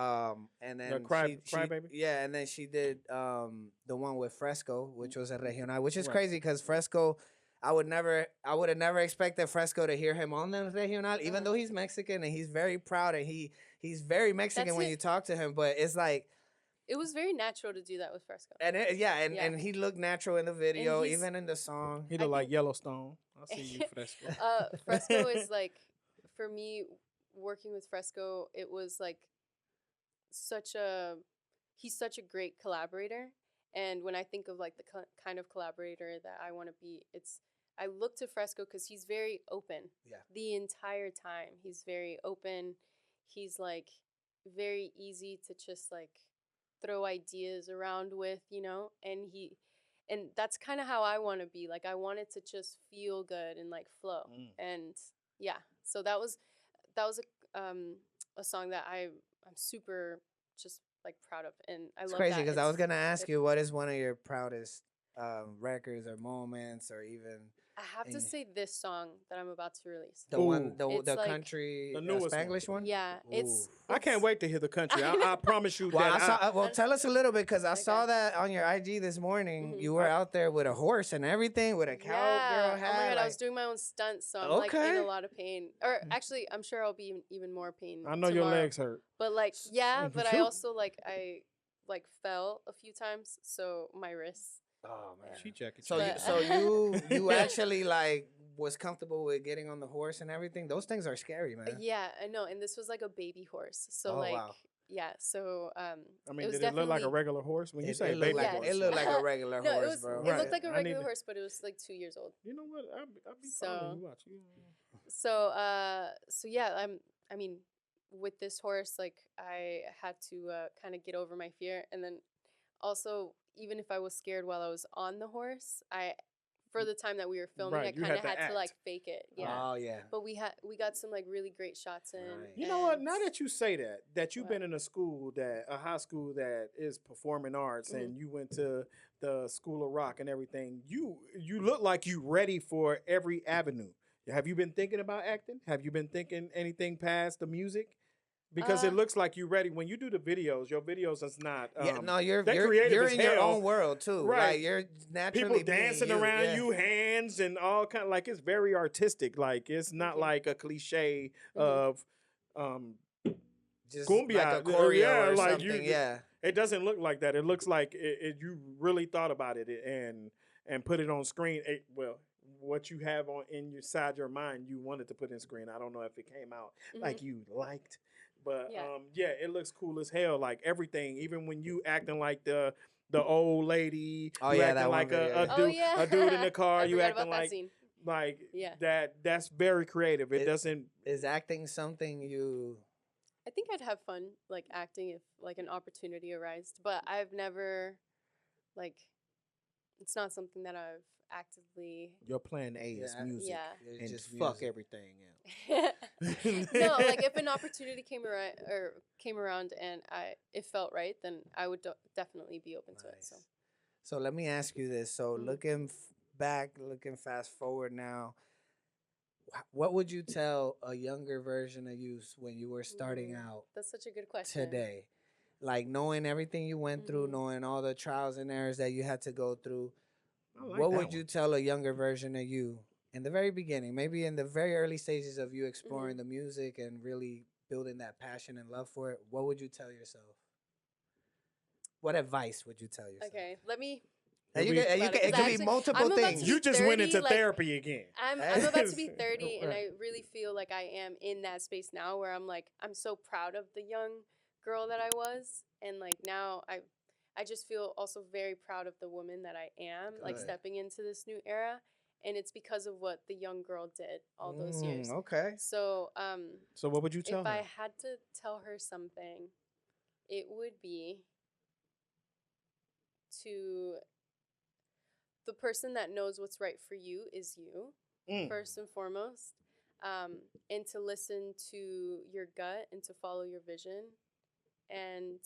And then Cry she Baby? yeah, and then she did the one with Fresco, which was a regional, which is Right. crazy because Fresco, I would have never expected Fresco to hear him on the regional, even though he's Mexican and he's very proud and he's very Mexican That's when it. you talk to him, but it's like It was very natural to do that with Fresco. and Yeah. and he looked natural in the video, he's- even in the song. He I look like think- Yellowstone. I see you, Fresco. Fresco is like, for me, working with Fresco, it was like he's such a great collaborator. And when I think of like the kind of collaborator that I want to be, I look to Fresco because he's very open. Yeah. The entire time. He's very open. He's like very easy to just like throw ideas around with, you know, and that's kind of how I want to be. Like I want it to just feel good and like flow. And yeah, so that was a song that I'm super just like proud of, and I It's love crazy that. because I was gonna ask it- you what is one of your proudest records or moments or even I have to and- say this song that I'm about to release. the Ooh. one the It's like- country The newest one. Spanglish one. Yeah, it's. I can't wait to hear the country. I promise you Well, that. well, tell us a little bit because I saw Okay. that on your IG this morning. Mhm. You were out there with a horse and everything, with a Yeah. cowgirl Oh hat. my god, I was like- doing my own stunts, so I'm like in Okay. a lot of pain. Or actually, I'm sure I'll be even more pain. I know your tomorrow. legs hurt. But like, yeah, but I Phew. also like I fell a few times, so my wrists. Oh man. She checking. So But- you actually like was comfortable with getting on the horse and everything. Those things are scary, man. Yeah, I know, and this was like a baby horse, so Oh, like, wow. yeah, so I it mean, was did it look like a definitely- regular horse? When you say It baby looked like horse, Yes. it looked like a regular no, horse, it was. bro. It Right. looked like a I need regular to- horse, but it was like 2 years old. You know what? I'd be So- following you. Watch you. So yeah, I mean, with this horse, like I had to kind of get over my fear, and then also even if I was scared while I was on the horse, I for the time that we were filming, Right, I you kind had of to had to like act. fake it. Yeah. Oh yeah. But we got some like really great shots in. Right. You know what? and- Now that you say that you've What? been in a high school that is performing arts, Mhm. and you went to the School of Rock and everything, you look like you ready for every avenue. Have you been thinking about acting? Have you been thinking anything past the music? Because it Uh, looks like you're ready. When you do the videos, your videos is not. Yeah, no, you're they're creative you're as in your hell. own world too. Right. Like you're naturally People being dancing you, around yeah. you, hands and all kind of, like, it's very artistic. Like, it's not you. like a cliche Mhm. of um Just Cumbia, like a choreo yeah, or like something. you. Yeah. It doesn't look like that. It looks like you really thought about it and put it on screen. Well, what you have on your mind, you wanted to put in screen. I don't know if it came out like Mhm. you liked, but Yeah. yeah, it looks cool as hell. Like everything, even when you acting like the old lady, Oh, you yeah, acting that one like video, yeah. Oh dude, yeah. a dude in the car, I you forgot acting about that like scene. Yeah. that's very creative. It doesn't. Is acting something you? I think I'd have fun like acting if like an opportunity arose, but I've never like it's not something that I've actively Your plan A is Yeah, music, yeah. It's and just fuck music. everything else. No, like if an opportunity came around and it felt right, then I would definitely be open to it. So Nice. So let me ask you this. So Mhm. looking back, looking fast forward now, what would you tell a younger version of you when you were starting out that's such a good question. today? Like knowing everything you went through, Mhm. knowing all the trials and errors that you had to go through, I like what that would one. you tell a younger version of you in the very beginning, maybe in the very early stages of you exploring Mhm. the music and really building that passion and love for it? What would you tell yourself? What advice would you tell yourself? Okay, let me. And you It'll can, be- you about it, can, it 'cause could be actually, multiple I'm about to things. be You just went 30, into like- therapy again. I'm about to be 30, and Right. I really feel like I am in that space now where I'm like I'm so proud of the young girl that I was, and like now I just feel also very proud of the woman that I am, like Good. stepping into this new era, and it's because of what the young girl did all those years. Okay. So So what would you tell if her? I had to tell her something, it would be to the person that knows what's right for you is you, Mm. first and foremost, and to listen to your gut and to follow your vision and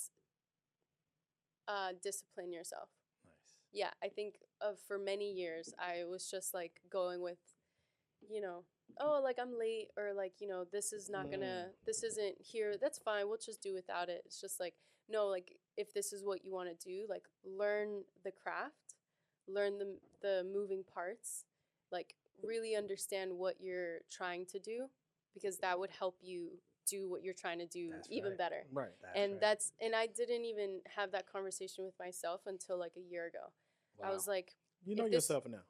discipline yourself. Nice. Yeah, I think for many years I was just like going with, oh, like I'm late, or like, this is not gonna, this isn't here, that's fine, we'll just do without it. It's just like, no, like if this is what you want to do, like learn the craft, learn the moving parts, like really understand what you're trying to do, because that would help you do what you're trying to do That's even right. better. Right. And I didn't even have that conversation with myself until like a year ago. I was like, You know if this- yourself now.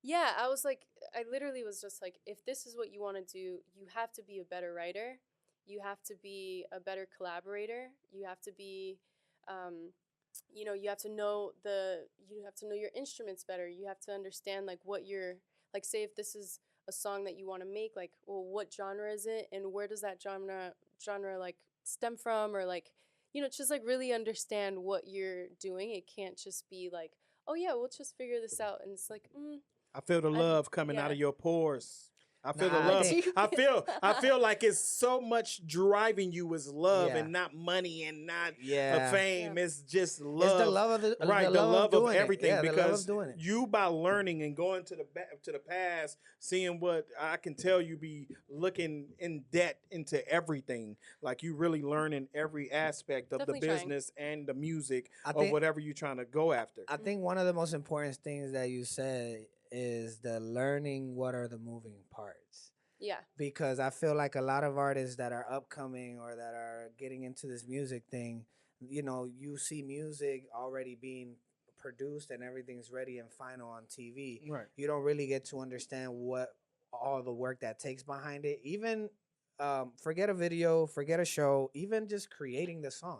yeah, I was like, I literally was just like, if this is what you want to do, you have to be a better writer. You have to be a better collaborator. You have to be, you have to know your instruments better. You have to understand like what you're, like, say if this is a song that you want to make, like, well, what genre is it, and where does that genre like stem from, or like, just like really understand what you're doing. It can't just be like, oh yeah, we'll just figure this out, and it's like, I feel the love coming out yeah. of your pores. I feel Nah, the I love. think- I feel like it's so much driving you is love, Yeah. and not money, and not Yeah. fame. Yeah. It's just love. It's the love of the Right, the love of doing it. everything. Yeah, the love because of doing it. you, by learning and going to the past, seeing what I can tell you, be looking in debt into everything. Like you really learning every aspect of Definitely the trying. business and the music I or think whatever you're trying to go after. I think one of the most important things that you said is the learning what are the moving parts. yeah, Because I feel like a lot of artists that are upcoming or that are getting into this music thing, you see music already being produced and everything's ready and final on TV. Right. You don't really get to understand what all the work that takes behind it. Even forget a video, forget a show, even just creating the song.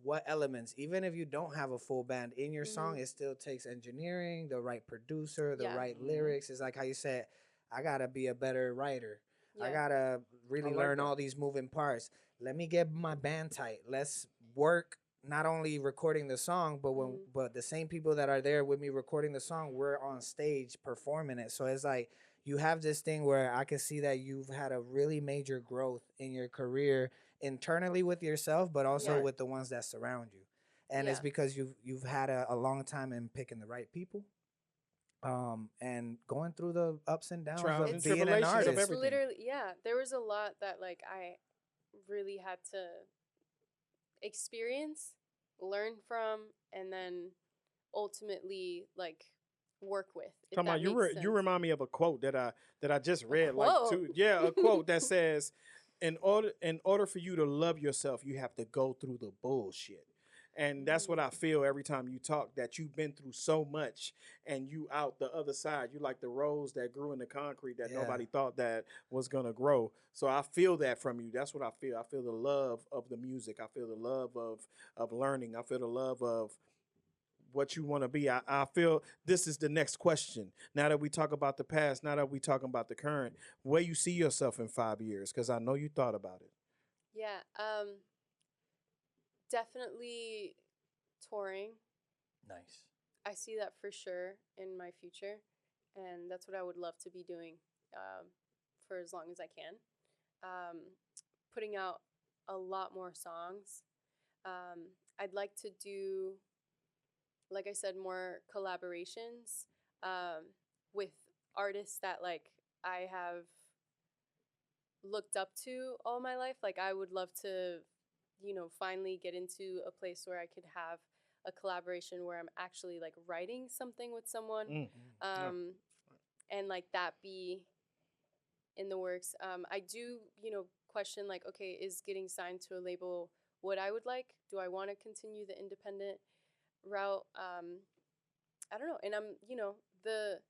What elements, even if you don't have a full band in your song, it still takes engineering, the right producer, the Yeah. right Mhm. lyrics. It's like how you said, I gotta be a better writer. I yeah. gotta really I like learn that. all these moving parts. Let me get my band tight. Let's work not only recording the song, but but the same people that are there with me recording the song, we're on stage performing it. So it's like you have this thing where I can see that you've had a really major growth in your career internally with yourself, but also Yeah. with the ones that surround you. And it's Yeah. because you've had a long time in picking the right people, and going through the ups and downs Trials of and being an tribulations of artist. It's everything. literally, yeah, there was a lot that like I really had to experience, learn from, and then ultimately like work with, if Talking that about you, makes sense. you remind me of a quote that I just read. quote? A quote that says, in order for you to love yourself, you have to go through the bullshit. And that's what I feel every time you talk, that you've been through so much and you out the other side. You like the rose that grew in the concrete that Yeah. nobody thought that was going to grow. So I feel that from you. That's what I feel. I feel the love of the music. I feel the love of learning. I feel the love of what you want to be. I feel this is the next question. Now that we talk about the past, now that we talking about the current, where you see yourself in 5 years? Because I know you thought about it. Yeah, definitely touring. Nice. I see that for sure in my future, and that's what I would love to be doing for as long as I can. Um, Putting out a lot more songs. I'd like to do, like I said, more collaborations with artists that like I have looked up to all my life. Like I would love to, finally get into a place where I could have a collaboration where I'm actually like writing something with someone, Yeah. and like that be in the works. I do, question like, okay, is getting signed to a label what I would like? Do I want to continue the independent route? I don't know. And I'm, the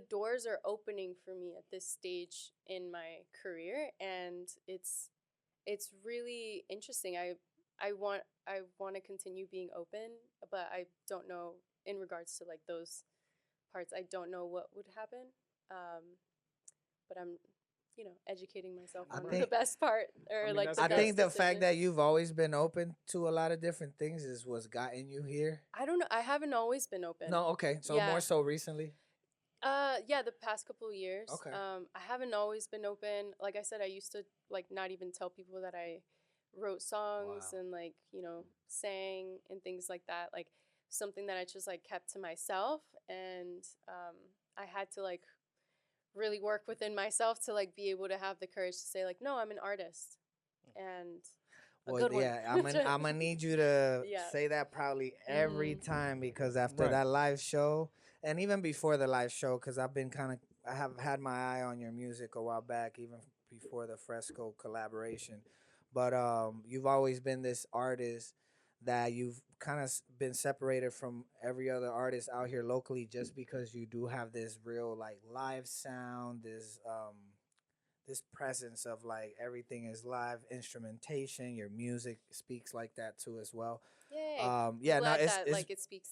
doors are opening for me at this stage in my career, and it's really interesting. I want to continue being open, but I don't know in regards to like those parts. I don't know what would happen. But I'm, educating myself I on the think- best part or I mean, like that's the I best think the decision. fact that you've always been open to a lot of different things is what's gotten you here. I don't know. I haven't always been open. No, okay. So Yeah. more so recently. Yeah, the past couple of years. Okay. I haven't always been open. Like I said, I used to like not even tell people that I wrote songs Wow. and like, sang and things like that. Like something that I just like kept to myself, and I had to like really work within myself to like be able to have the courage to say like, no, I'm an artist, and a Well, good one. yeah, I'm gonna need you to Yeah. say that probably every time, because after Right. that live show, and even before the live show, because I have had my eye on your music a while back, even before the Fresco collaboration. But you've always been this artist that you've kind of been separated from every other artist out here locally, just because you do have this real like live sound, this presence of like everything is live instrumentation. Your music speaks like that too as well. Yay. Yeah, I'm no, glad it's, that it's like it speaks,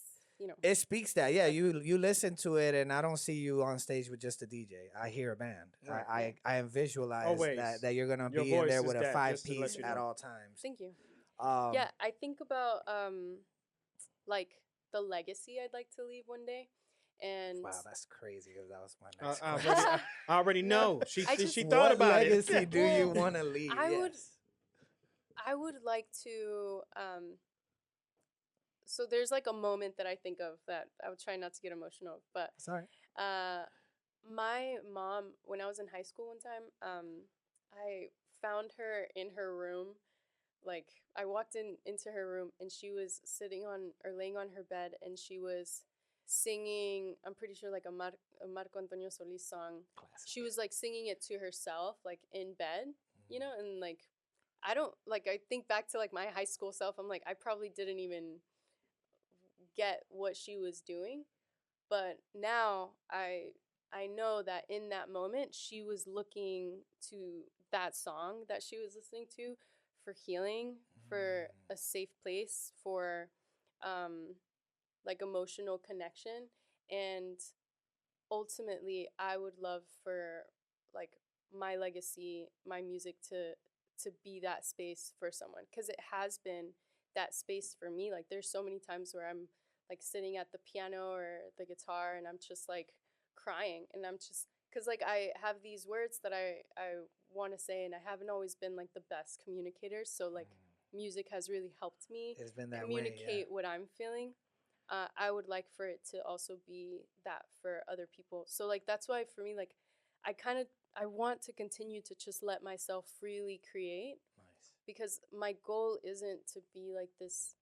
it speaks that. Yeah, you listen to it, and I don't see you on stage with just a DJ. I hear a band. Right. I visualize Always. that you're gonna Your be in voice there is with a that, just to let 5-piece you at know. all times. Thank you. Um, Yeah, I think about like the legacy I'd like to leave one day, and Wow, that's crazy. 'Cause that was my I, next I question. already, I already No, know. She I just- she thought What about legacy it. do you Well, want to leave? I would- Yes. I would like to so there's like a moment that I think of that I would try not to get emotional, but Sorry. my mom, when I was in high school one time, I found her in her room. Like I walked into her room, and she was sitting on or laying on her bed, and she was singing, I'm pretty sure like a Marco Antonio Solis song. Classic. She was like singing it to herself, like in bed, and like I don't like, I think back to like my high school self. I'm like, I probably didn't even get what she was doing, but now I know that in that moment she was looking to that song that she was listening to for healing, for a safe place, for like emotional connection. And ultimately I would love for like my legacy, my music to be that space for someone, because it has been that space for me. Like there's so many times where I'm like sitting at the piano or the guitar and I'm just like crying, and I'm just, because like I have these words that I want to say, and I haven't always been like the best communicator, so like music has really helped me It's been that way, communicate what I'm feeling. I would like for it to also be that for other people. So like that's why for me, like I want to continue to just let myself freely create, Nice. because my goal isn't to be like this,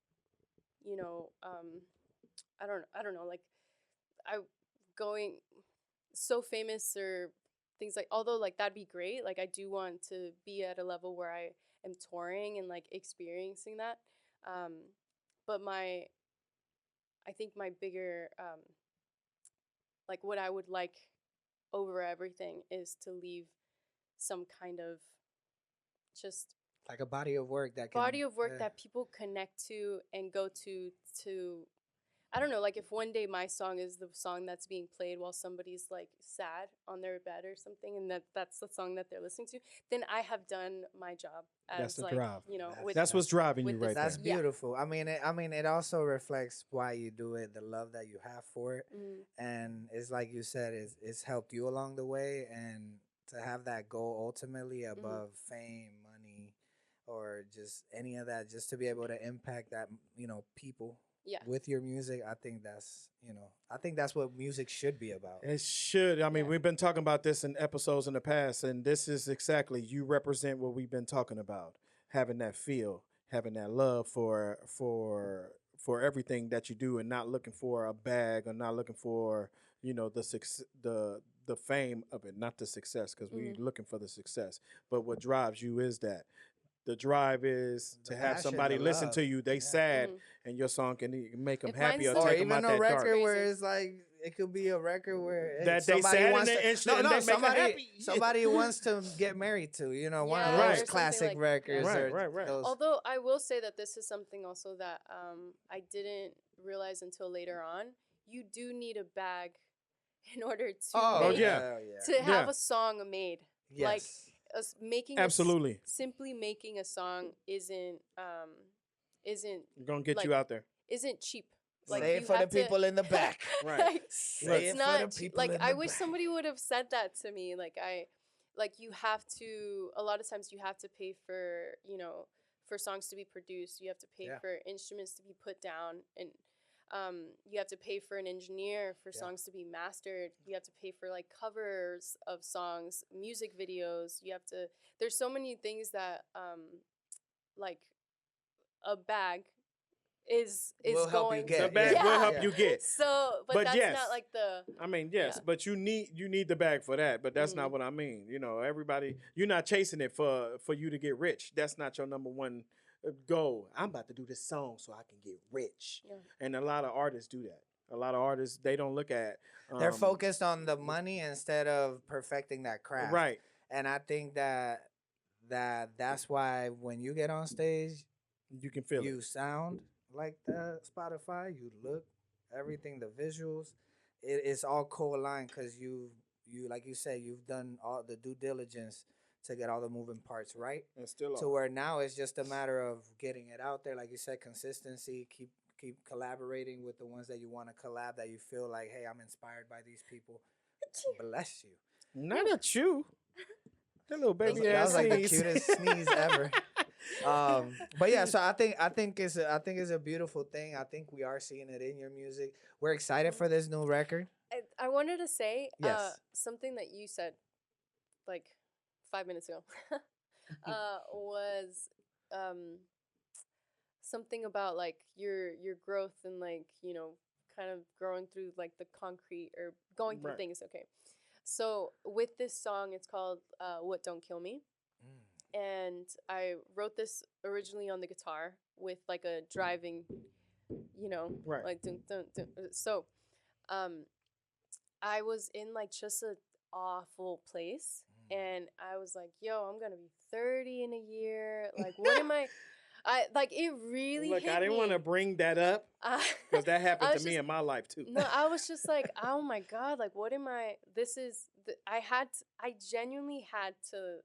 you know, I don't know, like I going so famous or things like, although like that'd be great, like I do want to be at a level where I am touring and like experiencing that. Um, but I think my bigger like what I would like over everything is to leave some kind of just Like a body of work that can body of work that people connect to and go to I don't know, like if one day my song is the song that's being played while somebody's like sad on their bed or something, and that's the song that they're listening to, then I have done my job as That's the like, drive. you know, That's what's driving with you right That's there. Yeah. beautiful. I mean, it also reflects why you do it, the love that you have for it, and it's like you said, it's helped you along the way, and to have that goal ultimately above fame, money, or just any of that, just to be able to impact that, people Yeah. with your music. I think that's what music should be about. It should. I mean, Yeah. we've been talking about this in episodes in the past, and this is exactly, you represent what we've been talking about. Having that feel, having that love for everything that you do, and not looking for a bag, or not looking for, the fame of it, not the success, because we're looking for the success. But what drives you is that. The drive is The to have passion, somebody the listen love. to you. They Yeah. sad, and your song can make them If happy or mine's Or take them even out a that dark. record where Crazy. it's like, it could be a record where That they somebody sad and wants they to, interested and they make her somebody happy. somebody wants to get married to, one of Yeah, those or something classic like- records, Right, or right. those. Although I will say that this is something also that I didn't realize until later on. You do need a bag in order to Oh, make, yeah. hell yeah. to have Yeah. a song made. Like Yes. making Absolutely. simply making a song isn't We're gonna get like, you out there. isn't cheap. Like Say it you for the have to- people in the back. Right. like, Say it's it not for the people like in I the wish back. somebody would have said that to me. Like you have to, a lot of times you have to pay for, for songs to be produced. You have to pay Yeah. for instruments to be put down, and you have to pay for an engineer for Yeah. songs to be mastered. You have to pay for like covers of songs, music videos. There's so many things that like a bag is Will help you going get. to, The bag will Yeah. help you get. So, but But that's yes. not like the I mean, yes, Yeah. but you need the bag for that. But that's not what I mean. Everybody, you're not chasing it for you to get rich. That's not your number one goal. I'm about to do this song so I can get rich. Yeah. And a lot of artists do that. A lot of artists, they don't look at. They're focused on the money instead of perfecting that craft. Right. And I think that's why when you get on stage, You can feel you it. sound like the Spotify. You look, everything, the visuals, it's all co-aligned because you like you said, you've done all the due diligence to get all the moving parts right. And still To where now it's just a matter of getting it out there. Like you said, consistency. Keep collaborating with the ones that you want to collab. That you feel like, hey, I'm inspired by these people. Bless you. Not at you. That little baby That ass was like the sneeze. cutest sneeze ever. But yeah, so I think it's a beautiful thing. I think we are seeing it in your music. We're excited for this new record. I wanted to say Yes. something that you said like 5 minutes ago was something about like your growth and like kind of growing through like the concrete or going through Right. things. Okay, so with this song, it's called "What Don't Kill Me," and I wrote this originally on the guitar with like a driving, Right. like dun, dun, dun. So I was in like just an awful place, and I was like, yo, I'm gonna be 30 in a year. Like, what am I like it really Look, hit I didn't want to me. bring that up because that happened I to was me just- in my life too. No, I was just like, oh my God, like what am I, I genuinely had to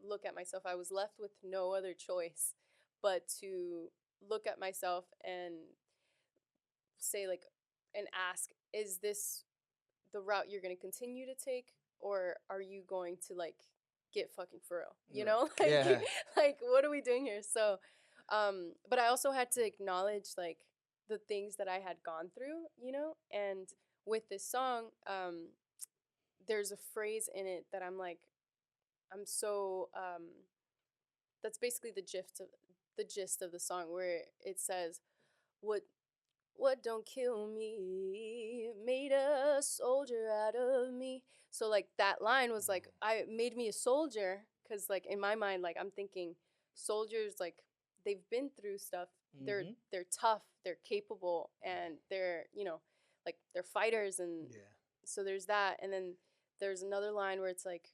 look at myself. I was left with no other choice but to look at myself and say like, and ask, is this the route you're going to continue to take, or are you going to like get fucking for real, you know? Like, Yeah. like what are we doing here? So but I also had to acknowledge like the things that I had gone through, you know? And with this song, there's a phrase in it that I'm like, I'm so that's basically the gist of the song, where it says, what don't kill me made a soldier out of me. So like that line was like, I made me a soldier, because like in my mind, like I'm thinking soldiers, like they've been through stuff. They're tough, they're capable, and they're, you know, like they're fighters. And so there's that. And then there's another line where it's like,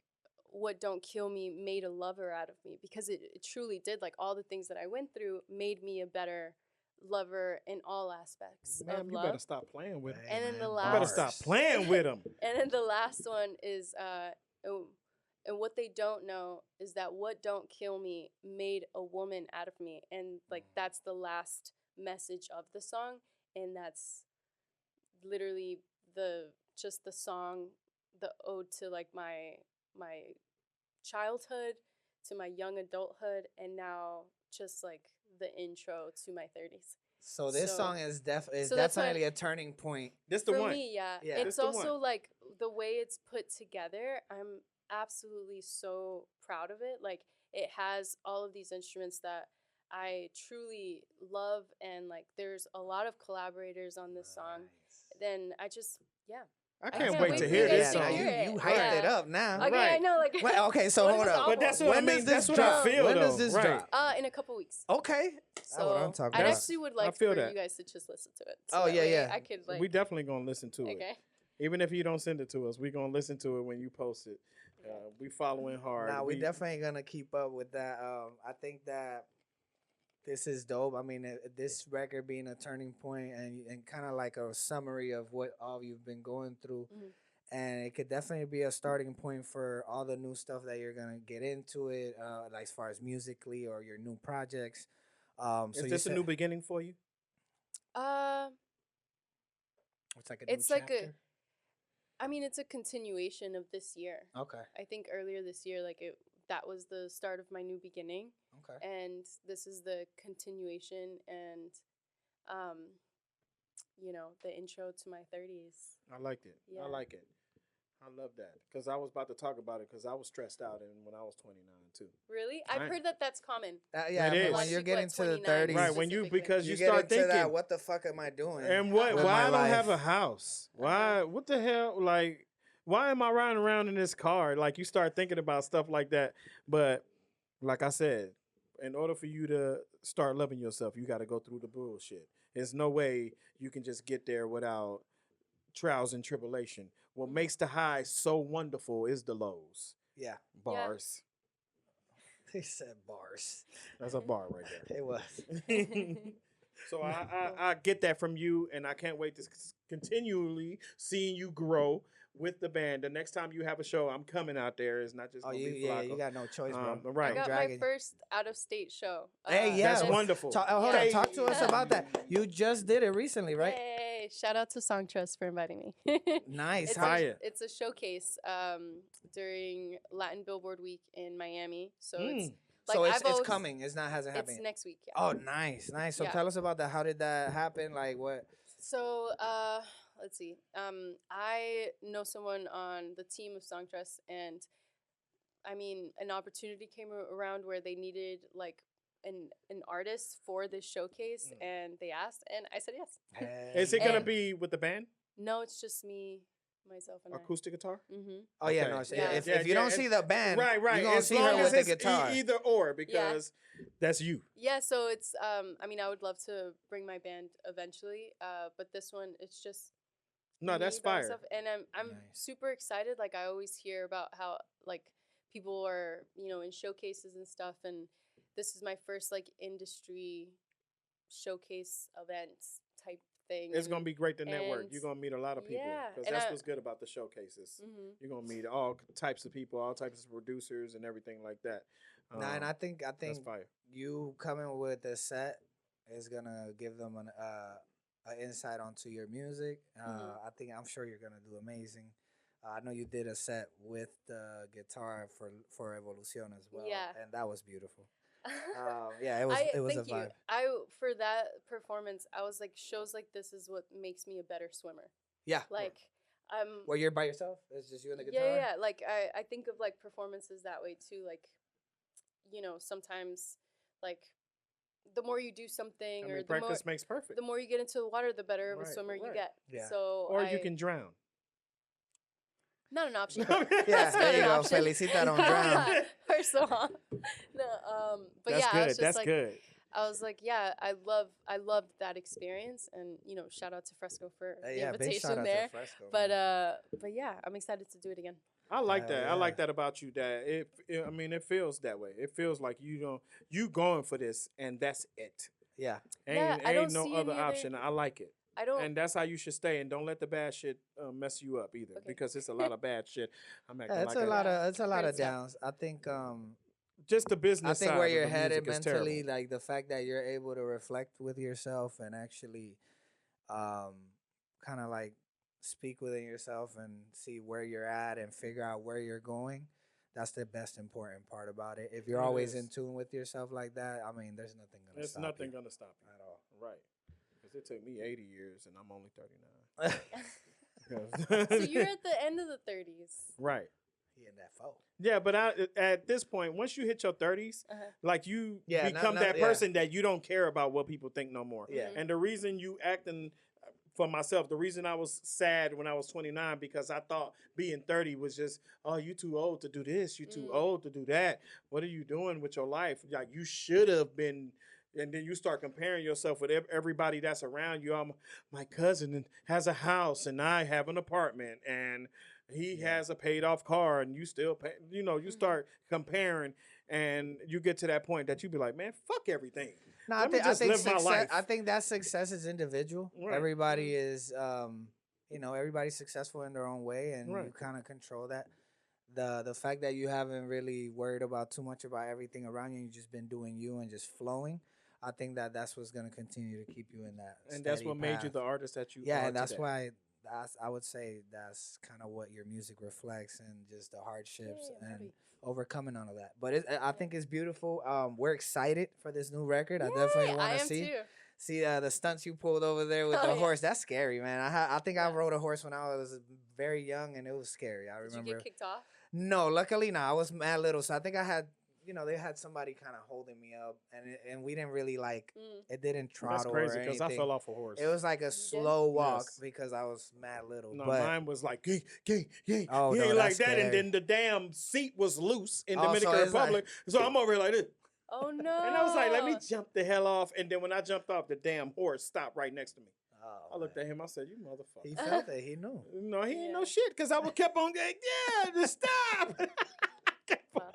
what don't kill me made a lover out of me, because it truly did. Like all the things that I went through made me a better lover in all aspects Man, of you love. better stop playing with him. And then the You last, better stop playing with him. and then the last one is and what they don't know is that what don't kill me made a woman out of me. And like that's the last message of the song, and that's literally the song, the ode to like my childhood, to my young adulthood, and now just like the intro to my 30s. So this So- song is so that's why- definitely a turning point. This the For one. me, yeah. Yeah. It's That's the also one. like the way it's put together. I'm absolutely so proud of it. Like it has all of these instruments that I truly love, and like there's a lot of collaborators on this song. Then I just, yeah. I can't can't wait wait to for hear you guys this to song. hear it. You hyped Yeah. it up now. Okay, Right. I know. Like, Wait, okay, so what hold is this up. album? But that's what When I mean. does this That's what drop? I feel. When though. does this right. drop? In a couple weeks. Okay. That's what I'm So talking I about. actually would like feel for that. you guys to just listen to it. Oh, that yeah, way yeah. I could like. We definitely gonna listen to it. Okay. Even if you don't send it to us, we gonna listen to it when you post it. We following hard. Nah, we definitely gonna keep up with that. I think that this is dope. I mean, this record being a turning point and kind of like a summary of what all you've been going through. Mhm. And it could definitely be a starting point for all the new stuff that you're gonna get into it, like as far as musically or your new projects. So Is you this a said- new beginning for you? It's like a new It's like chapter? I mean, it's a continuation of this year. Okay. I think earlier this year, like that was the start of my new beginning, Okay. and this is the continuation, and you know, the intro to my 30s. I liked it. Yeah. I like it. I love that because I was about to talk about it because I was stressed out and when I was 29 too. Really? I've Right. heard that that's common. Yeah, It but is. when you're Like, getting what, to the 29? 30s, Right when you Specifically. because you get start into thinking that, what the fuck am I doing? and what with why my I don't have a life? house? Why what the hell like why am I riding around in this car? Like you start thinking about stuff like that. But like I said, in order for you to start loving yourself, you got to go through the bullshit. There's no way you can just get there without trials and tribulation. What makes the highs so wonderful is the lows. Yeah. Bars. He said bars. That's a bar right It was. there. So I get that from you, and I can't wait to continually seeing you grow with the band. The next time you have a show, I'm coming out there. It's not just Oh, gonna you be yeah, Flacco. you got no choice, bro. Right. I got dragging my you. first out of state show. Hey, yeah, That's this- wonderful. Hold Hey. on, talk to us about that. You just did it recently, right? Yay! Shout out to Song Trust for inviting me. Nice. It's Fire. it's a showcase during Latin Billboard Week in Miami. So it's like So I've it's always, coming. It's not hasn't It's happened. next week. Yeah. Oh, nice. So Yeah. tell us about that. How did that happen? Like what? So let's see. I know someone on the team of Song Trust, and I mean, an opportunity came around where they needed like an artist for this showcase, and they asked, and I said yes. Is it gonna And- be with the band? No, it's just me, myself, and Acoustic guitar? Mm-hmm. Oh yeah, Okay. no. So Yeah. if Yeah, you don't yeah, see the band, Right. you're gonna As see long her as with the it's guitar. either or, because that's you. Yeah, so it's I mean, I would love to bring my band eventually, but this one it's just No, me that's by fire. myself, and I'm Nice. super excited. Like I always hear about how like people are, you know, in showcases and stuff, and this is my first like industry showcase event type thing. It's gonna be great to network. and- You're gonna meet a lot of people yeah, because and that's I- what's good about the showcases. Mm-hmm. You're gonna meet all types of people, all types of producers, and everything like that. Nah, and I think that's fire. you coming with a set is gonna give them an insight onto your music. I'm sure you're gonna do amazing. I know you did a set with the guitar for Evolucion as well, Yeah. and that was beautiful. Yeah, it was a Thank you. vibe. For that performance, I was like, shows like this is what makes me a better swimmer. Yeah, Like, where you're by yourself, it's just you and the guitar. yeah. Like I think of like performances that way too. Like, sometimes like the more you do something, or practice makes perfect. the more you get into the water, the better of a Right, swimmer you right. get. Yeah. So Or you can drown. not an option. Yeah, That's not there you an go. option. Felicita don't drown. Her song. No, but That's yeah, I good. was just That's like, good. I was like, yeah, I loved that experience, and shout out to Fresco for the Yeah, big invitation shout out there. to Fresco. But man. yeah, I'm excited to do it again. I like that. I like yeah. that about you. That it feels that way. It feels like you going for this, and that's it. Yeah, I don't Ain't no see other any other- option. I like it. I don't. And that's how you should stay. And don't let the bad shit mess you up either, Okay. because it's a lot of bad shit. I'm acting it's like a lot of Great stuff. downs. I think just the business. I think side where of you're the headed music is mentally, terrible. like the fact that you're able to reflect with yourself and actually, kind of like speak within yourself and see where you're at and figure out where you're going. That's the best important part about it. If you're It always is. in tune with yourself like that, I mean, there's nothing gonna There's stop nothing you gonna stop you at all. right? Because it took me 80 years, and I'm only 39. So you're at the end of the 30s. Right. He in that foe. Yeah, but at this point, once you hit your 30s, Uh-huh. like you Yeah, become that yeah. person that you don't care about what people think no more. Yeah. Mhm. And the reason you acting for myself, the reason I was sad when I was 29, because I thought being 30 was just, oh, you too old to do this, you too old to do that. What are you doing with your life? Like, you should have been. And then you start comparing yourself with everybody that's around you. My cousin has a house, and I have an apartment, and he has a paid off car, and you still pay. You start comparing, and you get to that point that you be like, man, fuck everything. No, Let me just live my success, life. I think that success is individual. Right. Everybody is, everybody's successful in their own way, and Right. you kind of control that. The fact that you haven't really worried about too much about everything around you, you've just been doing you and just flowing. I think that's what's gonna continue to keep you in that. And that's steady what made you path. the artist that you Yeah, are and that's today. why I would say that's kind of what your music reflects, and just the hardships Yay, I'm and happy. overcoming all of that. But I think it's beautiful. We're excited for this new record. I Yay, definitely I want to am see too. the stunts you pulled over there with Oh, the yeah. horse. That's scary, man. I think I Yeah. rode a horse when I was very young, and it was scary. I Did you remember. get kicked off? No, luckily not. I was mad little, so I think I had. They had somebody kind of holding me up, and we didn't really like. Mm. It didn't That's throttle crazy, or because anything. I fell off a horse. It was like a did? slow walk Yes. because I was mad little. No, but mine was like, yay, Oh, no, like that's that. And scary. then the damn seat was loose in Oh, so Dominican it's like- Republic. So I'm over here like this. Oh no! And I was like, let me jump the hell off. And then when I jumped off, the damn horse stopped right next to me. Oh, I looked man. at him. I said, you motherfucker. He felt it. He knew. No, he ain't no Yeah. shit, because I would kept on going, yeah, just stop. Wow.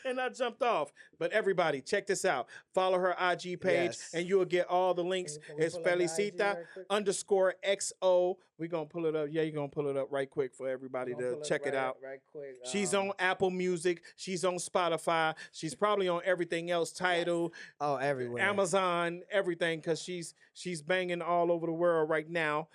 And I jumped off. But everybody, check this out. Follow her IG page, Yes. and you'll get all the links. Can we It's pull up the IG Felicita right quick? _XO. We're going to pull it up. Yeah, you're going to pull it up right quick for everybody Gonna to pull check it out. right quick. She's on Apple Music. She's on Spotify. She's probably on everything else, Tidal, Oh, everywhere. Amazon, everything, because she's banging all over the world right now.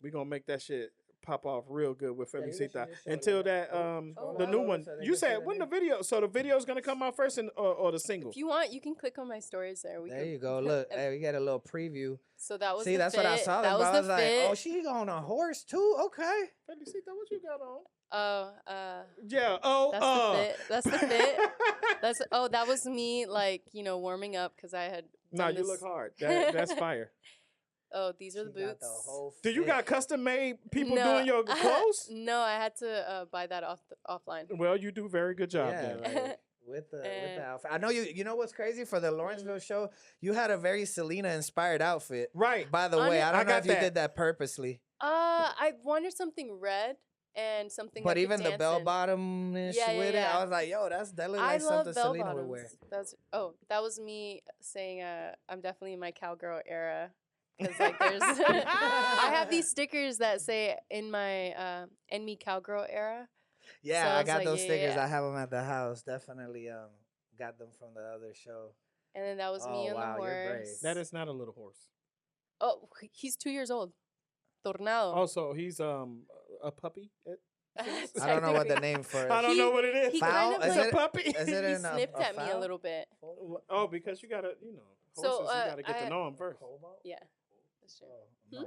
We're going to make that shit pop off real good with Yeah, you Felicita. should just show Until them. that, scroll the down new lower one. so they You can see said, the when the name. video, so the video's going to come out first or the single? If you want, you can click on my stories there. There you go. Look, hey, we got a little preview. So that was See, the that's fit. what I saw. That Them, but I was was the like, fit. oh, she on a horse too. Okay. Felicita, what you got on? Oh, Yeah. that's the fit. That was me, like, warming up because I had. No, done you this- look hard. That's fire. Oh, these are the She got boots. whole Do you fit. got custom made people No, doing your clothes? No, I had to buy that offline. Well, you do very good job Yeah, then. like, with the And- outfit. I know you. You know what's crazy for the Lawrenceville show? You had a very Selena inspired outfit. Right. By the On way, it- I I don't know got if you that. did that purposely, I wanted something red and something. but I could even the dance bell in. bottom ish Yeah, yeah, with it, yeah. I was like, yo, that looks I like love something bell Selena would wear. bottoms. That was me saying I'm definitely in my cowgirl era. Because like there's I have these stickers that say in me cowgirl era. Yeah, So I it's got like, those yeah, stickers. yeah. I have them at the house. Definitely got them from the other show. And then that was me Oh, on wow, the you're brave. horse. That is not a little horse. Oh, he's 2 years old. Tornado. Oh, so he's a puppy? I don't know what the name for it. I don't know what it is. He Foul? kind of Is like, it a puppy. Is it he in snipped a at me a foul? little bit. Oh, because you gotta, So, horses, you gotta get I- to know them first. Yeah, that's true. Oh,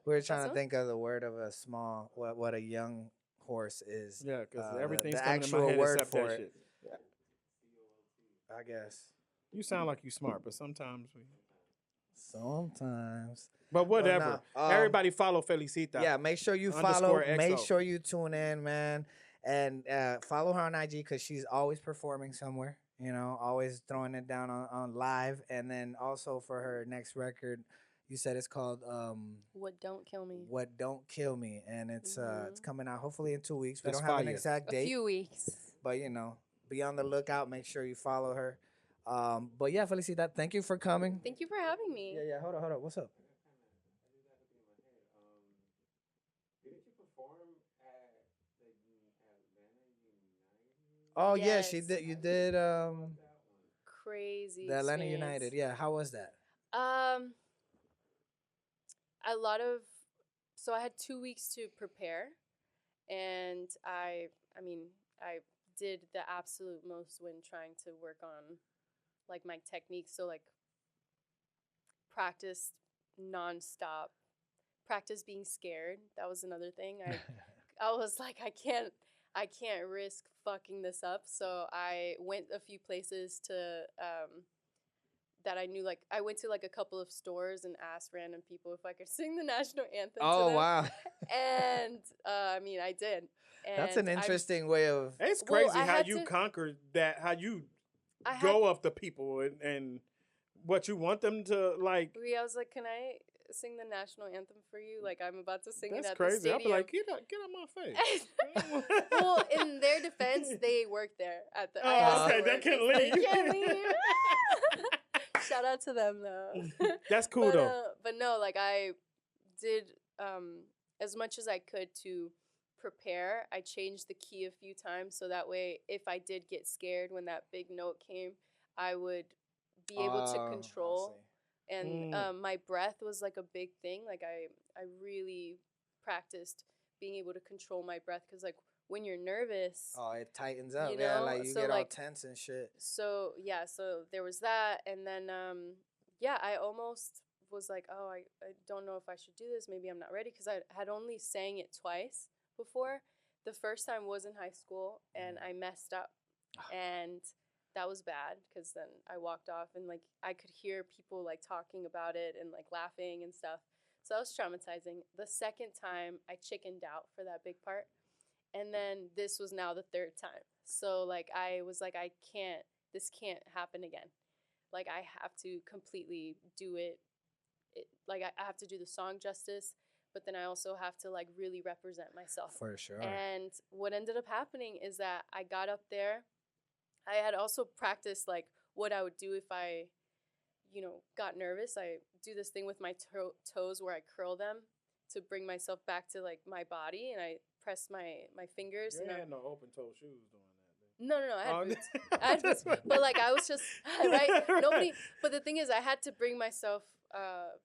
we were trying to Eso? think of the word of a small, what a young horse is. Yeah, because the everything's coming in actual my head word except for that it. shit. I guess. You sound like you smart, but sometimes we. Sometimes. But whatever. nah, Everybody follow Felicita. Yeah, make sure you follow. Underscore Make XO. sure you tune in, man, and follow her on IG because she's always performing somewhere. You know, always throwing it down on live, and then also for her next record, you said it's called What Don't Kill Me. "What Don't Kill Me," and it's Mhm. coming out hopefully in 2 weeks. We That's don't have an fire. exact A date, few weeks. but you know, be on the lookout. Make sure you follow her. But yeah, Felicita, thank you for coming. Thank you for having me. Yeah. Hold on. What's up? Oh yeah, she Yes. did. You did Crazy. the Atlanta experience. United. Yeah, how was that? A lot of, so I had 2 weeks to prepare, and I did the absolute most when trying to work on like my techniques. So like practice nonstop, practice being scared. That was another thing. I was like, I can't risk fucking this up. So I went a few places to that I knew. Like I went to like a couple of stores and asked random people if I could sing the national anthem. to Oh them. wow, And I mean, I did. And that's an interesting way of. It's Well, crazy I how had you to- conquered that, how you I had, go up to people and what you want them to like. I was like, can I sing the national anthem for you? Like I'm about to sing That's it at crazy. the I'll be stadium. like, get out my face. Well, in their defense, they work there at the. I Oh, asked okay, them they where- can They leave. can't leave. Shout out to them though. That's cool though. But no, like I did as much as I could to prepare. I changed the key a few times so that way, if I did get scared when that big note came, I would be able Oh, to I control. see. And my breath was like a big thing. Like I really practiced being able to control my breath because like when you're nervous. Oh, it tightens up. You Yeah, know, like you so, get all like- tense and shit. So yeah, so there was that, and then I almost was like, oh, I don't know if I should do this. Maybe I'm not ready because I had only sang it twice before. The first time was in high school, and I messed up, and that was bad because then I walked off, and like I could hear people like talking about it and like laughing and stuff. So that was traumatizing. The second time, I chickened out for that big part. And then this was now the third time. So like I was like, this can't happen again. Like I have to completely do it. Like I have to do the song justice, but then I also have to like really represent myself. For sure. And what ended up happening is that I got up there. I had also practiced like what I would do if I, got nervous. I do this thing with my toes where I curl them to bring myself back to like my body, and I press my fingers. You and ain't had no open toe shoes doing that. no, I had Oh, boots. I had boots. But like I was just right. Nobody. But the thing is, I had to bring myself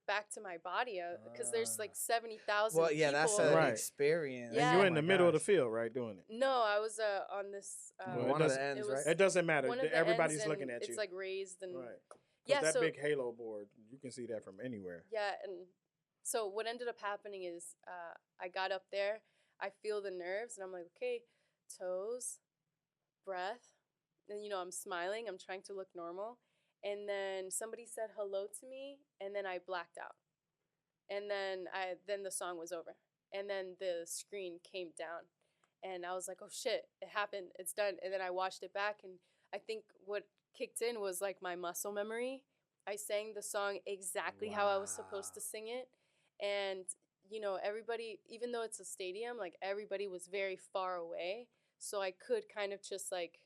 back to my body because there's like 70,000. Well, yeah, that's people. an Right. experience. Yeah. And you're Oh in the my middle of the gosh. field, right, doing it. No, I was on this. Well, One of the doesn't- ends, it was- right? It doesn't matter. one of the Everybody's ends, looking and at you. It's like raised and Right. 'Cause yeah. that So big halo board, you can see that from anywhere. yeah, and so what ended up happening is I got up there. I feel the nerves, and I'm like, okay, toes, breath, and I'm smiling. I'm trying to look normal, and then somebody said hello to me, and then I blacked out, and then the song was over, and then the screen came down, and I was like, oh shit, it happened, it's done, and then I watched it back, and I think what kicked in was like my muscle memory. I sang the song exactly how I was supposed to Wow. sing it, and everybody, even though it's a stadium, like everybody was very far away, so I could kind of just like,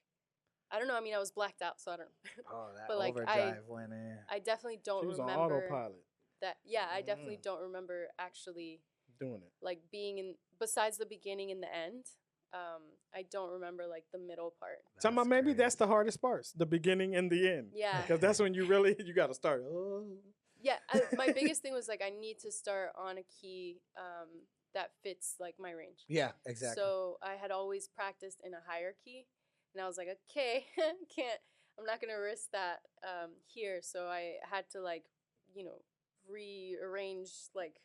I don't know. I mean, I was blacked out, so I don't. Oh, that But, like, overdrive went in. I definitely don't She was on remember autopilot that. Yeah, I definitely Mm. don't remember actually doing it. like being in besides the beginning and the end. I don't remember like the middle part. Talking about maybe that's the hardest parts, the beginning and the end. Yeah. Because that's when you got to start. Yeah, my biggest thing was like I need to start on a key that fits like my range. Yeah, exactly. So I had always practiced in a higher key, and I was like, okay, I'm not gonna risk that here. So I had to like, rearrange like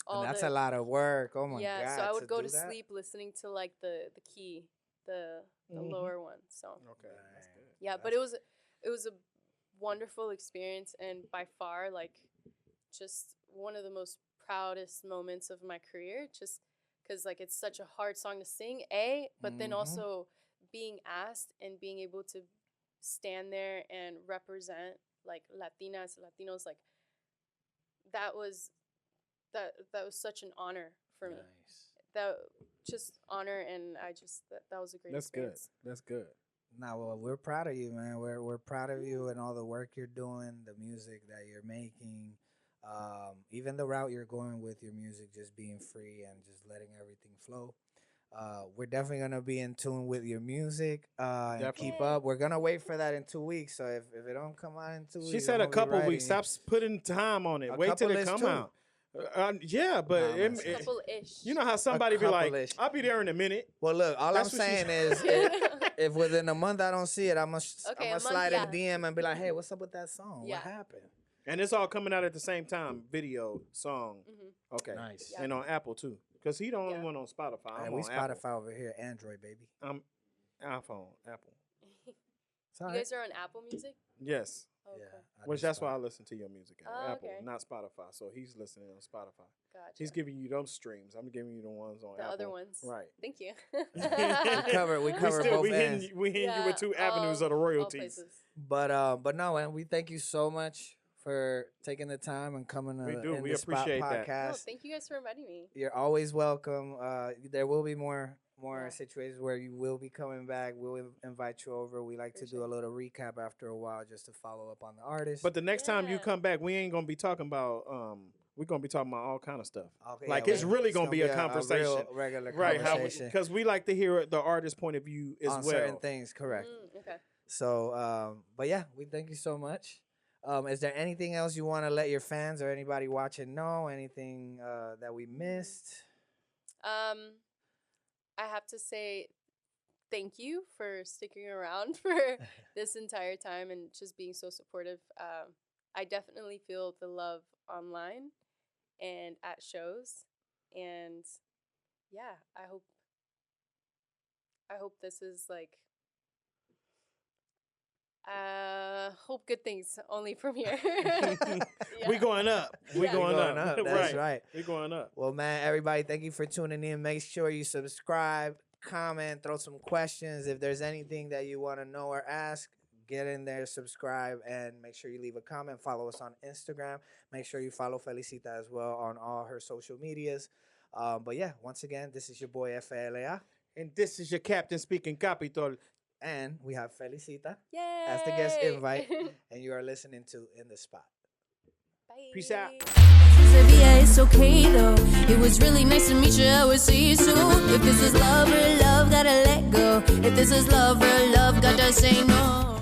all. And that's a lot of work. Oh my god. Yeah, so I would go to that? sleep listening to like the key, the lower one. So Okay, that's good. yeah, but it was a wonderful experience, and by far like just one of the most proudest moments of my career, just because like it's such a hard song to sing, but then also being asked and being able to stand there and represent like Latinos, like that was such an honor for me. That just honor, and I just that was a great experience. That's good. Nah, well, we're proud of you, man. We're proud of you and all the work you're doing, the music that you're making, even the route you're going with your music, just being free and just letting everything flow. We're definitely gonna be in tune with your music and keep up. We're gonna wait for that in 2 weeks. So if it don't come out in 2 weeks, She said a couple weeks. Stop putting time on it. Wait till it come out. Yeah, but Couple-ish. you know how somebody be like, couple-ish. "I'll be there in a minute." Well, look, all That's I'm what she saying is, if within a month I don't see it, I'm gonna slide in the DM and be like, "Hey, what's up with that song? Yeah. What happened?" And it's all coming out at the same time. Video, song. Okay. Nice. Yeah. And on Apple too. Because he the only one on Spotify. Hey, I'm we on Spotify Apple. over here, Android baby. I'm iPhone, Apple. It's all You right. guys are on Apple Music? Yes. Oh, Yeah, cool. I Which do that's Spotify. why I listen to your music on Oh, Apple, okay. not Spotify. So he's listening on Spotify. Gotcha. He's giving you those streams. I'm giving you the ones on the Apple. other ones. Right. Thank you. We cover both we hitting, ends. we hitting you with two avenues of the all royalties. places. But no, man, we thank you so much for taking the time and coming We to do. We InDaSpot appreciate that. Podcast. No, thank you guys for inviting me. You're always welcome. There will be more situations where you will be coming back. We'll invite you over. We like to do a little recap after a while just to follow up on the artist. But the next time you Yeah. come back, we ain't gonna be talking about we're gonna be talking about all kind of stuff. Okay, like yeah, it's really gonna be a conversation. real regular Right, conversation because we like to hear the artist's point of view as on well. certain things. Correct. Okay. So, but yeah, we thank you so much. Is there anything else you want to let your fans or anybody watching know? Anything that we missed? I have to say thank you for sticking around for this entire time and just being so supportive. I definitely feel the love online and at shows, and yeah, I hope this is like hope good things only from here. Yeah. We going up. We Yeah. going Going up. up. That's right. We going up. Well, man, everybody, thank you for tuning in. Make sure you subscribe, comment, throw some questions. If there's anything that you want to know or ask, get in there, subscribe, and make sure you leave a comment. Follow us on Instagram. Make sure you follow Felicita as well on all her social medias. But yeah, once again, this is your boy FLA. And this is your captain speaking, Capitol. And we have Felicita Yay! as the guest invite. And you are listening to InDaSpot. Bye. Peace out. Yeah, it's okay though. It was really nice to meet you. I will see you soon. If this is love or love, gotta let go. If this is love or love, gotta say no.